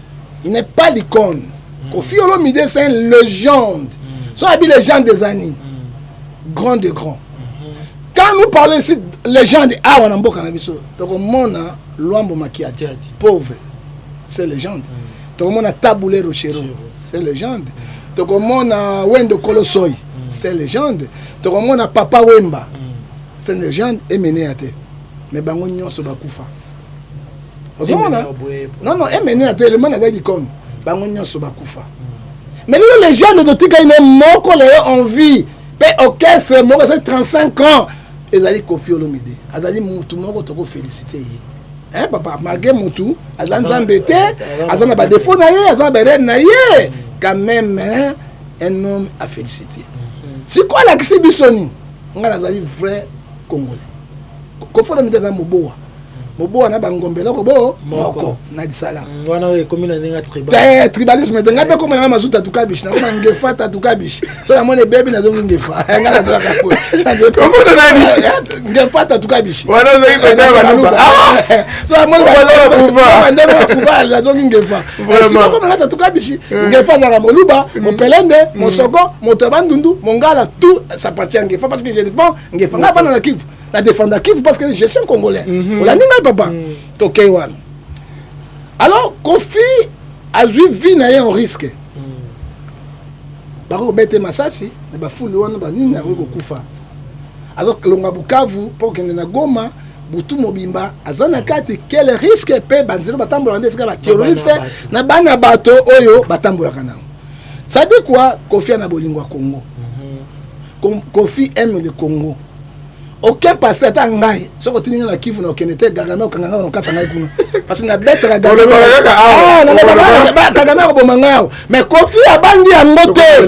Il n'est pas l'icône. Koffi Olomide c'est une légende. Ce sont les gens des années. Grand de grand. Quand nous parlons ici les gens de Awanambo Kanabiso, donc on a Luambo Makiadi, pauvre, c'est légende. Donc on a Taboulé Rochero, c'est légende. Donc on a Wendo Kolosoy, c'est légende. Donc on a Papa Wemba, c'est légende et Menéate. Mais bango nyonso bakufa. Non non, et Menéate le man a dit comme bango nyonso bakufa. Mais les gens de Tika ils moko les on vit. Pe orchestre moko c'est 35 ans. Ezali Koffi Olomide. Azali mutu moko toko féliciter. Hein papa, malgré mutu, azali nzambete, azali ba défaut na ye, azali ba red na ye. Quand même un homme à féliciter. C'est quoi la kisi bisoni? Ngala azali vrai Congolais. Koffi Olomide azali moboa. Moboa na bangombe loko bo moko na disala. Wana we komina ninga tribal. Tribalisme de ngabe komina mazuta tukabishi na koma ngefata tukabishi. So na mone baby na zongi ngefa. Ngala zala kapo. Komona nani? Ngefata tukabishi. Wana zongi kwenda banuba. So na mone wala kuva. Ndelo kuva la zongi ngefa. Vraiment. Komona ngata tukabishi. Ngefa za moluba, mon pelende, mon soko, mon tabandundu, mon ngala tout ça appartient à ngefa parce que je défends ngefa. Ngapa na Kivu. La défendre Kivu parce que je suis un Congolais. On l'a dit papa. Tokeiwan. Alors Koffi a vu vie na un risque. Bako bete masasi na ba fulu wana ba nini na ko kufa. Alors que longa Bukavu pour que na Goma butu mobimba azana kati quel risque pe banzelo batambola ndesika ba terroriste na bana bato oyo batambola kana. Ça dit quoi? Koffi na bolingo Congo. Koffi aime le Congo. Aucun pasteur tangai ce que tu na Kivu na Kenete Gagame okanga na kata ngai kuna parce que na bête Kagame Bomangao mais Kofi abangi yango te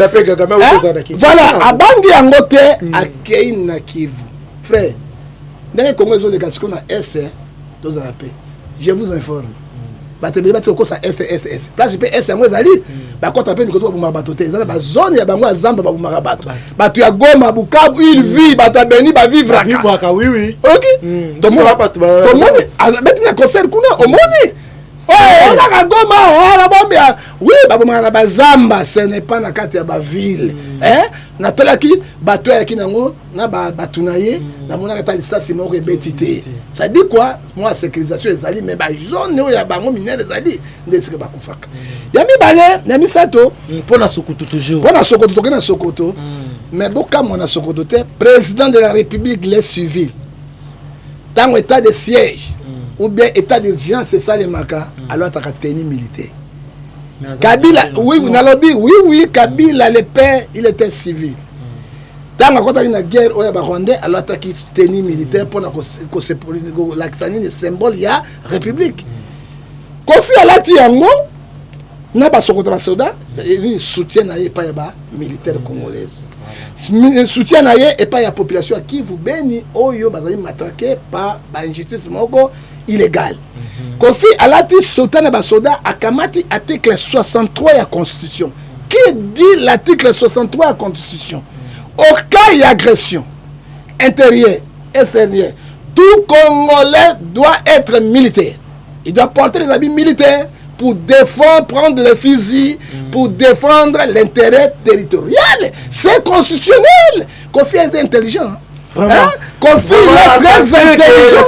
voilà abangi yango te akei na Kivu frère ndenge Congo ezo leka siko na est dans la paix je vous informe batebeli bati ko sa est place pe est yango ezali ba kota pe nikoto ba bato te ezala ba zone ya bango azamba ba bumaka bato ya Goma Bukavu il vit bato beni ba vivre aka oui OK to monde betina concert kuna omoni on Goma babombia oui babomaka na bazamba ce n'est pas na kati ya ba ville na telaki bato ya kinango na bato na ye na monaka ta lisasi moko ebetité ça dit quoi moi sécurisation ezali mais ba zone ya bango minere ezali ndetsike bakufaka ya mibale na misato pona Sokoto toujours pona Sokoto tokena Sokoto mais boka mona Sokoto te président de la République les civils dans état de siège ou bien état d'urgence c'est ça les maka alors ta tenue militaire Kabila oui Kabila le père il était civil dans la côté une guerre au Rwanda alors ta qui tenue militaire pour l'accent symbole ya république Kofi alati yango na ba Sokoto ba soda ni soutien na pas ya militaire congolaise soutien na et pas ya population qui vous beni oyo bazali matraqué par ba injustice moko illégal. Kofi alati soutien na ba soda akamati article 63 ya constitution. Qui dit l'article 63 ya constitution? Au cas d'agression intérieure et extérieure, tout Congolais doit être militaire. Il doit porter les habits militaires pour défendre, prendre les fusils, pour défendre l'intérêt territorial. C'est constitutionnel. Kofi est intelligent. Hein? Kofi est très intelligent.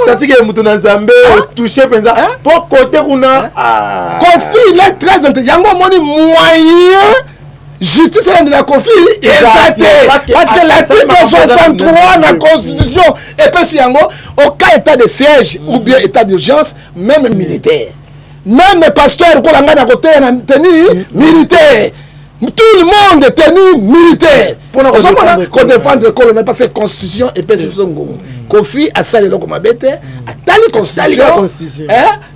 Kofi est très intelligent. Il y a moyen. Justice de la Kofi exacté parce que l'article 63 de la Constitution et puis si au cas état de siège ou bien état d'urgence même militaire même pasteur ko langa na côté na tenue militaire tout le monde est tenu militaire pour qu'on défendre le colonel parce que constitution et puis Kofi a ça le comme bête atali constitution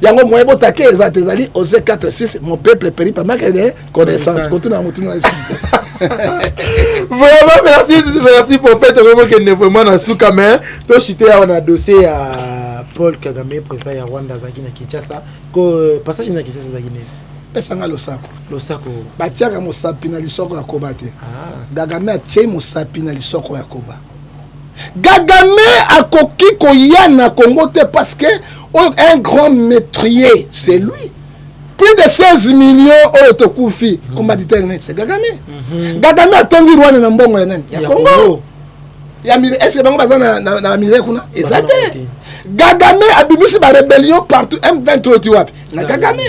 yango moye botake ezatezali aux 4-6 mon peuple périt pas mal de connaissance continue à mutuna vraiment merci pour fait vraiment que ne vraiment na suka mais to chité on a dossier à Paul Kagame président ya Rwanda zaki na Kinshasa ko passage na Kinshasa zaki ne pesanga losako batiaka mosapi na lisoko ya koba te Kagame atie mosapi na lisoko ya koba Kagame akoki koya na Congo te parce que un grand maîtrier c'est lui plus de 16 millions autokufi comme dit internet c'est Kagame Kagame atongi Rwanda na mbongo ya nani ya Congo ya mire est-ce bango bazana na mire kuna ezate Kagame abibisi ba rébellion partout M23 tu wapi na Kagame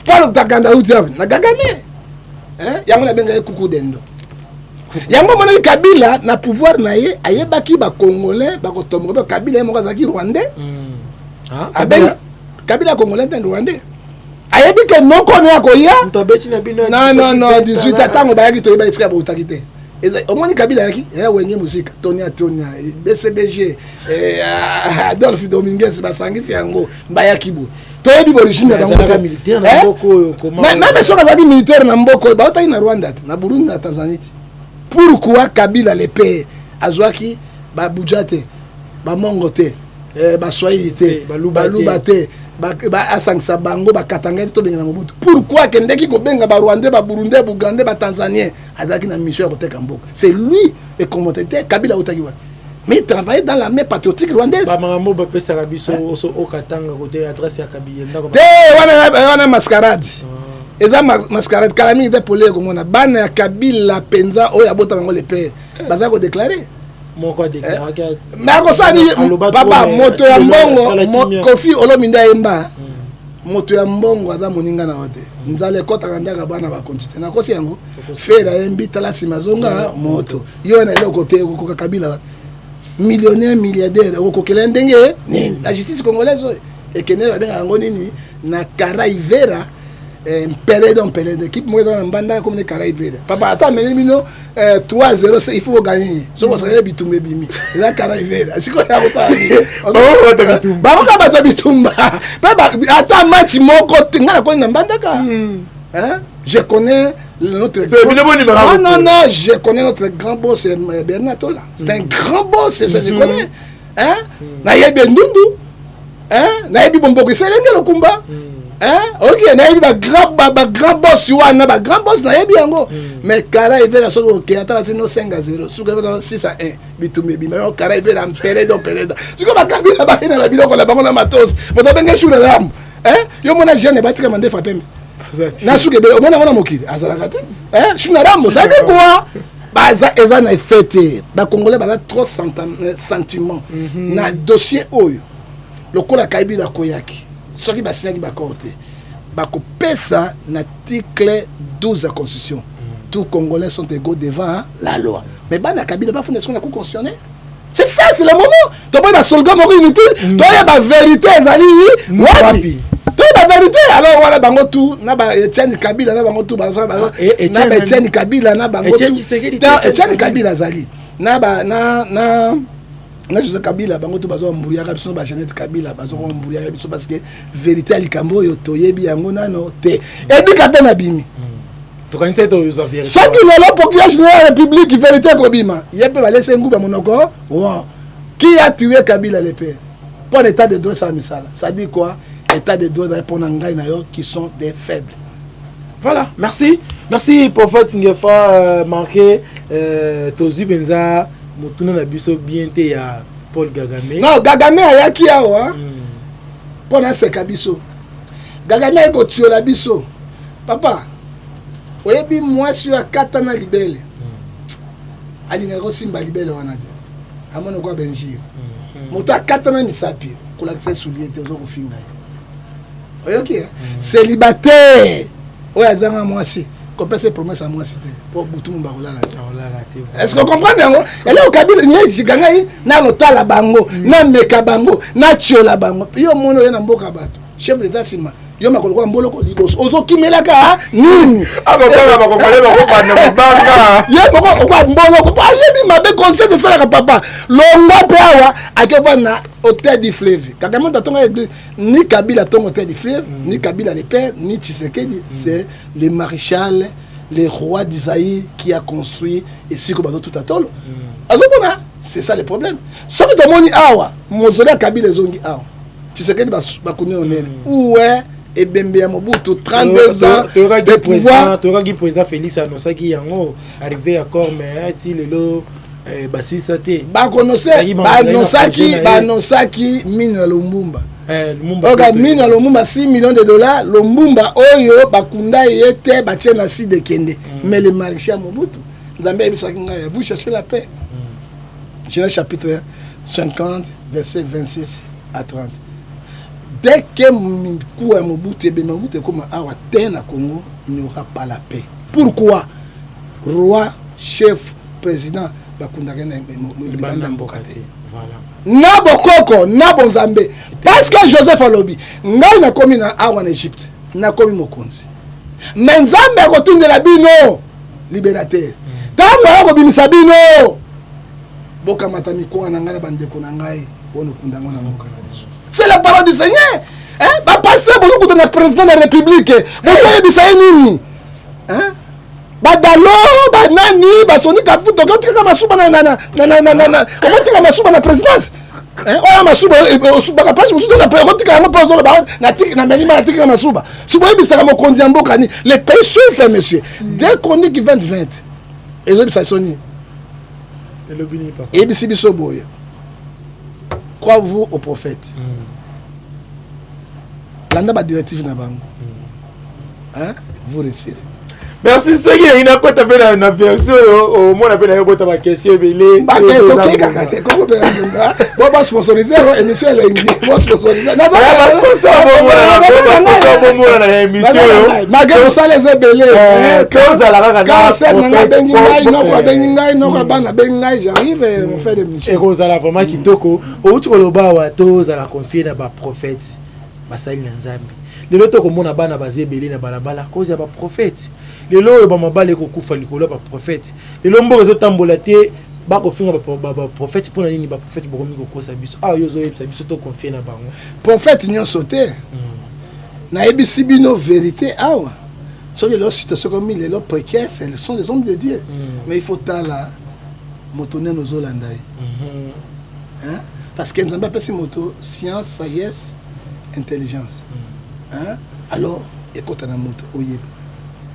Paul Takanda uti wapi na Kagame yango na benga kuku dendo yango mona Kabila na pouvoir na ye ayebaki ba congolais ba kotombo Kabila mo kazaki rwandais Kabila congolais ten rwandais ayebi ke non kono ya koya non 18 atango ba yaki to ba itika ba utakite omoni Kabila yaki wenge musika Tonia BCBG Adolphe Dominguez basangisi yango bayaki bo toyebi origine ya bango militaire na mboko même soka zaki militaire na mboko ba otai na Rwanda na Burundi na Tanzanie pourquoi Kabila le père azwaki ba bujate ba mongote ba swahili te ba luba te ba asangisa bango ba katanga to benga na Mobutu pourquoi kendeki ko benga ba Rwandais ba Burundais Bugandais ba Tanzaniens azaki na mission ya koteka mboko c'est lui le commentateur Kabila otakiwa mais il travaillait dans l'armée patriotique rwandaise ba mangambo ba pesa kabiso au katanga côté adresse ya Kabila te wana mascarade eza mascarade kalami de polé comme on a bana ya Kabila penza oya bota bango le père baza ko déclarer moko déclarer mais ko sani papa moto ya mbongo Kofi Olominda Emba moto ya mbongo aza moninga na wote nzale kota kandaka bana ba continue na kosi yango fera embi tala simazonga moto yo na ile côté ko Kabila millionnaire milliardaire ko kokela ndenge la justice congolaise et kenela benga ngo nini na Karaivera période équipe moi dans banda comme les Caraïbes papa attends mais mino 3-0 il faut gagner so parce que bitumbe bimi la Caraïbes c'est quoi ça ba ko ba bitumba papa attends match moko ngana ko na banda ka hein je connais notre non je connais notre grand boss Bernard Tola c'est un grand boss c'est ça je connais hein na yebi ndundu hein na yebi bomboko selenge le kumba hein ok na yebi ba grand boss wana ba grand boss na yebi yango mais Kara il la soko ke ata ba no 5-0 suka ba 6-1 bitumbe bi mais Kara il la période suka ba kabila ba ina la biloko la bango na matos moto benga shura ram hein yo mona jeune ba tika mande fa pembe na suka be mona mona mokili azala kate hein shuna ram ça dit quoi baza eza na fête ba congolais baza trop sentiment na dossier oyo lokola kaibila koyaki soki basinyaki bakorte bakopesa na article 12 de la constitution tous congolais sont égaux devant la loi mais bana kabila ba fondation na constitutionnel c'est ça c'est le moment to ba slogan moko inutile to ya ba vérité ezali wapi to ba vérité alors wala bango tout na ba Etienne Kabila na bango tout baza na ba Etienne Kabila na bango tout Etienne Kabila zali na ba na Joseph Kabila bango to bazo mburiaka biso ba Jeanette Kabila bazo mburiaka biso parce que vérité alikambo yo toyebi yango nano te edika pe na bimi to kanisa to yo vérité soki lelo procureur général de la République vérité ko bima yepe ba laisser nguba monoko wow qui a tué Kabila le père pour l'état de droit ça misala ça dit quoi état de droit pour ngai na yo qui sont des faibles. Voilà, merci prophète Ngefa marqué tozi benza mutuna na biso bien te ya Paul Kagame. Non, Kagame ayaki awa. Pona se kabiso. Kagame ko tiola biso. Papa, oyebi moi sur 4 ans libele. Ali ngako simba libele wana de. Amona kwa benjir. Moto 4 ans misapi. Ko la soulier te ozo ko finga. Oyoki. Célibataire. Oya zanga moi si. Qu'on peut se promesse à moi c'était pour tout le monde est-ce que vous comprenez et là au Kabila ni jigangai na lotala bango na meka bango na tiola bango yo mono na mboka bato chef d'état sima yo makolo kwa mboloko liboso ozo kimelaka nini akopanga bakongole bakopanda mabanga ye moko kwa mboloko pa yebi mabe conseil de ça papa longwa pe awa akeva na hôtel du fleuve Kagame tatonga église ni Kabila ton hôtel du fleuve ni Kabila le père ni Tshisekedi c'est le maréchal le roi d'Isaïe qui a construit et si ko bazo tout atolo azomona c'est ça le problème soki to moni awa mozolé Kabila zongi awa Tshisekedi ba kuni onene ouais et Bembe ya Mobutu 32 ans de pouvoir tu regardes président Félix anosaki yango arrivé accord mais ti lelo basisa te banosaki mine ya Lumumba oka mine ya Lumumba 6 millions de dollars Lumumba oyo bakunda yete batie na si de kende mais le maréchal Mobutu Nzambe ebisaki ngai vous cherchez la paix Genèse chapitre 50 verset 26 à 30 dès que Moukou et Mobutu et Mobutu comme awa terre na Congo il n'y aura pas la paix. Pourquoi? Roi, chef, président bakundaka na libanda mbokate. Voilà. Na bokoko, na bonzambe. Parce que Joseph alobi, ngai na komi na awa en Égypte, na komi mokonzi. Mais Nzambe akotundela bino libérateur. Tango akobimisa bino. Boka matami ko na ngana bandeko na ngai, wono kundanga na mboka na biso. C'est la parole du Seigneur. Hein? Bah pasteur beaucoup de notre président de la République. Vous voyez bisa nini? Hein? Bah dalo, bah nani, bah soni kaputo, quand tu as masuba na comment tu as masuba na présidence? Hein? Oh masuba, masuba la place, masuba na président qui a un poste na tik na menima na tik na masuba. Si vous voyez bisa mo kondi amboka ni, les pays souffrent monsieur. Dès qu'on dit que 2020, et je bisa soni. Et le bini pas. Et bisi biso boye. Croyez-vous au prophète? Landa ba directive na bango. Hein? Vous retirez. Merci c'est qu'il n'a pas tapé dans la version au moins on a pas ta question belé. Ba OK kaka comment be nga. Bon ba sponsoriser émission la indi. Bon sponsoriser. Na ba sponsor bon na émission. Magé ça les belé. Cause à la raka. Quand c'est na bengi ngai no ko bana bengi ngai j'arrive on fait des missions. Et cause à la vraiment kitoko. O tu koloba wa toza la confier na ba prophète. basali na nzambe lelo tokomona bana bazebele na balabala cause ya baprofete lelo oyo bamabala ekokufa likolo ya baprofete lelo mboka ezotambola te bakofinga baprofete mpona nini baprofete bokomi kokosa biso awa yo ozoyebisa biso tokonfie na bango prophète nyonso te nayebisi bino vérité awa soki lelo situation comme lelo précaire ce sont des hommes de Dieu mais il faut tala moto nene ozolanda ye parce que nzambe apesi moto science sagesse intelligence alors ekota na moto oyebi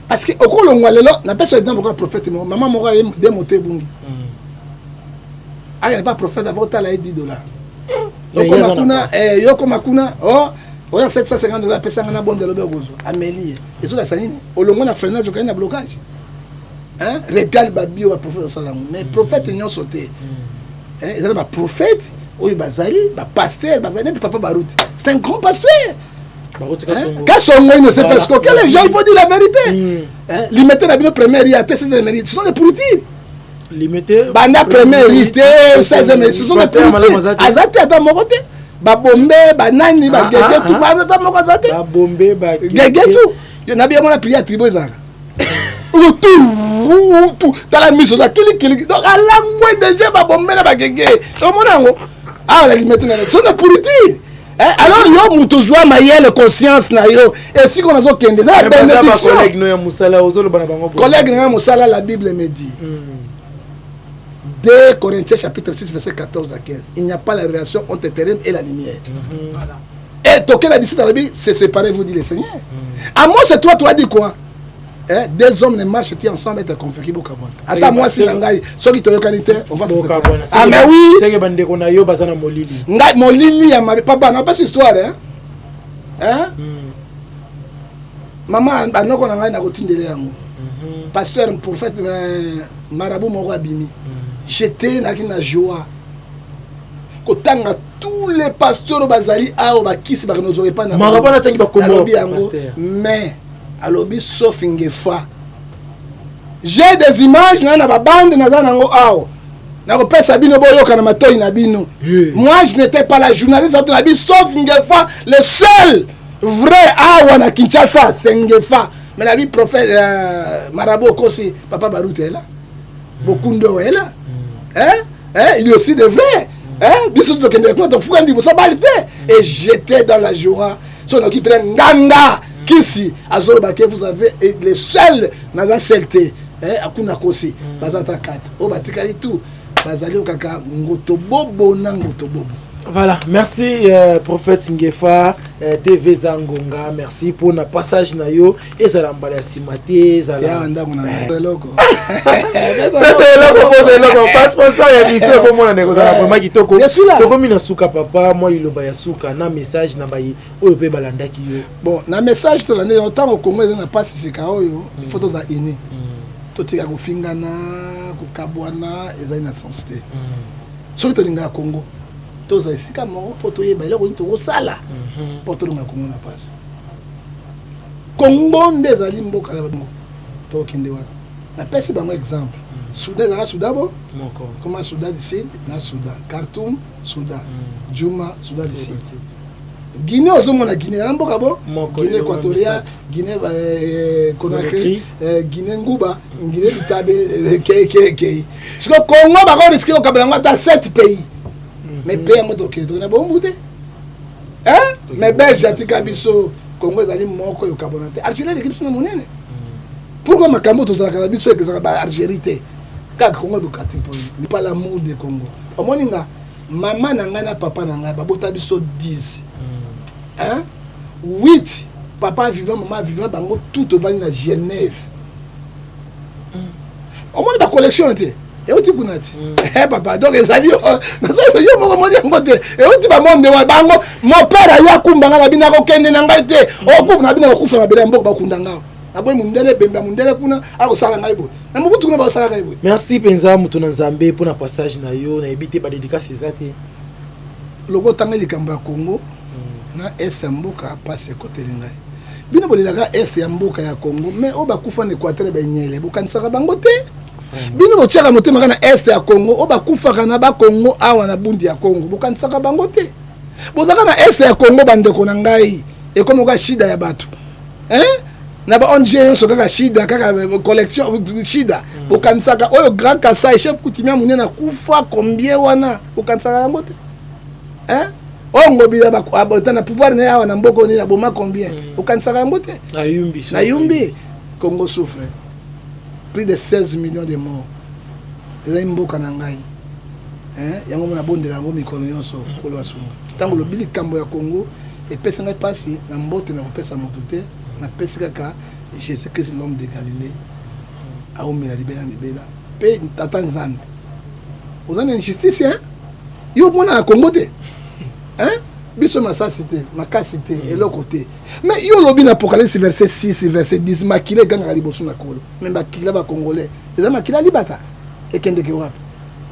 parce que okolongwa lelo napesa exemple kwa prophète maman moko de moto ebungi aya n'est pas prophète avant tala ye $10 yoko makuna oya $750 pesanga na bonde lobe gozo amelie ezola sanini olongo na freinage okani na blocage regal babio ba prophète salam mais prophète nyonso te ezala ba prophète oyo bazali ba pasteur bazali net papa baruti c'est un grand pasteur Kassongo ne sait pas ce que les gens il faut dire la vérité limiter la bio première il y a 16e mérite ce sont des pourritis limiter banda première mérite 16e mérite ce sont des pourritis azati ata mokote ba bombe ba nani ba gege tout ba ata mokozate ba bombe ba gege tout yo na bien mona prière tribo ezaka tout dans la mise ça kili donc à la moindre déjà ba bombe na ba gege o monango ah la limiter na ce sont des pourritis alors yo mutozwa mayele conscience na yo et si qu'on a zo kende ça bénédiction collègue no ya musala ozolo bana bango collègue na musala la Bible me dit 2 Corinthiens chapitre 6 verset 14 à 15 il n'y a pas la relation entre le terrain et la lumière et toquer la d'ici dans la Bible c'est séparé vous dit le Seigneur à moi c'est toi dit quoi deux hommes ne marchent ensemble être confiés beaucoup bon attends moi si ngai ceux qui te yokanité on va se séparer ah mais oui c'est que bande ko na yo bazana molili ngai molili ya papa na pas histoire maman banoko na ngai na kotindele yango pasteur prophète marabout moko abimi j'étais na joie kotanga tous les pasteurs bazali ao bakisi bakonozoke pa na marabout na tangi bakombo mais alobi sauf ngefa j'ai des images na ba bande na zanango ao na ko pesa bino boyoka na matoi na bino moi je n'étais pas la journaliste na bi sauf ngefa le seul vrai awa na Kinshasa c'est ngefa mais la vie prophète marabout kosi papa Baruti est là beaucoup ndo est là il y a aussi de vrai biso to kende ko to fuka ndi bosa balite et j'étais dans la joie son qui prend nganga kisi azoloba que vous avez les seuls na la selte akuna kosi bazata 4 o batikali tout bazali okaka ngoto bobo na ngoto bobo. Voilà, merci prophète Ngefa TV Zangonga, merci pour le passage na yo et ça l'emballé à Simate, ça ya ndako na loko. C'est loko passe pour ça ya mission pour moi na négocia pour moi kitoko. Toko mina suka papa, moi il loba ya suka na message na bayi oyo pe balanda ki yo. Bon, na message to lande autant au Congo na passe sika oyo, photo za ini. To tika ko fingana, ko kabwana ezali na sensité. Soki to linga Congo toza esika moko po toyeba eloko nini tokosala po tolonga Congo na pasi Congo nde ezali mboka na bango tokende wapi napesi bango exemple Soudan ezalaka Soudan bo koma Soudan du Sud na Soudan Khartoum Soudan Djouma Soudan du Sud Guinée ozomona Guinée na mboka bo Guinée équatoriale Guinée Conakry Guinée Nguba Guinée Bitabe kei siko Congo bako risque okabela ngata 7 pays mais pays moto ke to na bombu te mais belge atika biso Congo ezali moko yo kabonate Algérie l'équipe na monene pourquoi makambo to zala biso ke zala ba Algérie te kaka Congo bukati po ni pas l'amour de Congo omoninga maman na ngana papa na ngana babota biso 10 8 papa vivant maman vivant bango tout vani na Genève omoni ba collection te et où tu kunati papa donc ezali yo moko moni ngote et où tu ba monde wa bango mon père aya kumbanga na bina ko kende na ngai te o ku na bina ko kufa na bela mboko ba kundanga aboy mundele bemba mundele kuna ako sala ngai bo na mubutu kuna ba sala ngai bo. Merci penza mutu na Nzambe pour na passage na yo na ebité ba dédicace ezate logo tanga likambo ya Congo na est mboka passe côté lingai bino bolilaka est ya mboka ya Congo mais o ba kufa na Équateur ba nyele bokanisaka bango te bino botiaka motema kana est ya Congo o bakufaka na ba Congo awa na bundi ya Congo bokanisaka bango te bozaka na est ya Congo bandeko na ngai ekomi ka shida ya bato na ba ONG nyonso kaka shida kaka collection shida okanisaka oyo Grand Kasai chef coutumier munene kufa combien wana okanisaka yango te oyo ngobila ba na pouvoir na yawa na mboko ni ya boma combien okanisaka yango te na yumbi Congo souffre plus de 16 millions de morts ezali mboka na ngai yango mona bondela yango mikolo nyonso kolo asunga ntango lobili kambo ya Congo epesa ngai pasi na mbote na kopesa moto te na pesi kaka Jésus Christ l'homme de Galilée aomela libela libela pe tata nzambe ozana injustice yo mona na Congo te biso masasi te makasi te eloko te mais yo lobi na Apocalypse verset 6 verset 10 makila ganga liboso na kolo même bakila ba congolais eza makila libata ekende ke wapi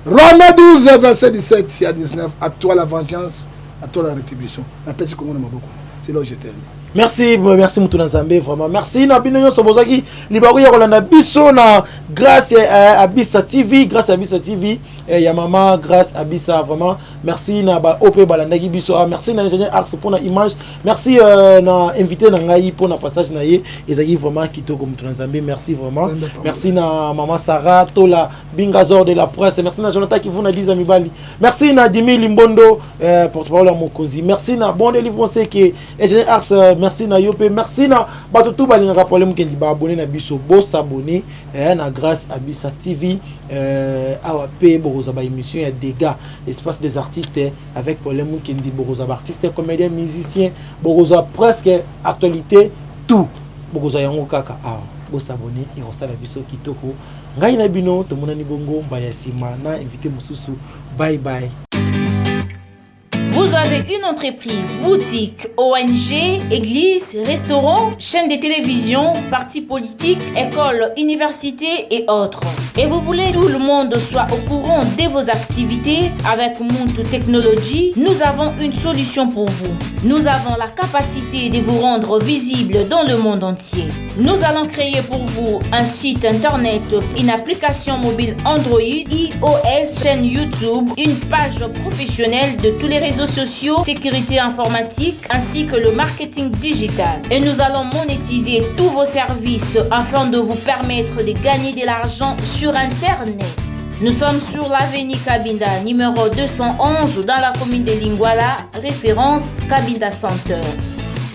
Romains 12 verset 17 à 19 à toi la vengeance à toi la rétribution na pesi Congo na maboko c'est là où je termine. Merci Moutouna Nzambe, vraiment. Merci Nabino Sobozaki, Libaru Yolanda Bisso, na grâce à Abissa TV, grâce à Abissa TV, Yamama, grâce à Abissa, vraiment. Merci na OP Balandagi Bisso, merci na ingénieur Ars pour la image, merci na invité na ngai pour na passage na ye, ezaki vraiment kitoko Moutouna Nzambe, merci vraiment. Merci na maman Sarah, Tola Bingazor de la presse, merci na Jonathan qui vous na 10 Bali. Merci na Dimi Limbondo, porte-parole à Mokonzi. Merci na bon délivrant c'est que ingénieur Ars. Merci na Yopé, merci na batutu balingaka problème ke ba abonné na biso bo s'abonner na grâce à Abissa TV AWP boza ba émission ya dégâts espace des artistes avec problème ke ndi boza ba artiste comédien musicien boza presque actualité tout boza yango kaka bo s'abonner et on la biso kitoko ngai na bino to monani bongo mbaya sima na invité mususu bye bye. Vous avez une entreprise, boutique, ONG, église, restaurant, chaîne de télévision, parti politique, école, université et autres. Et vous voulez que tout le monde soit au courant de vos activités avec Muntu Technology, nous avons une solution pour vous. Nous avons la capacité de vous rendre visible dans le monde entier. Nous allons créer pour vous un site internet, une application mobile Android, iOS, chaîne YouTube, une page professionnelle de tous les réseaux sociaux, sécurité informatique ainsi que le marketing digital. Et nous allons monétiser tous vos services afin de vous permettre de gagner de l'argent sur Internet. Nous sommes sur l'avenue Kabinda, numéro 211 dans la commune de Lingwala, référence Kabinda Center.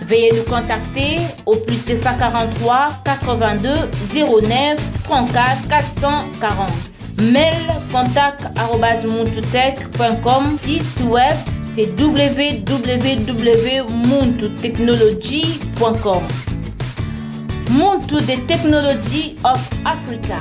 Veuillez nous contacter au plus de 143 82 09 34 440. Mail contact@muntutech.com. Site web c'est www.muntutechnology.com. Muntu the Technology of Africa.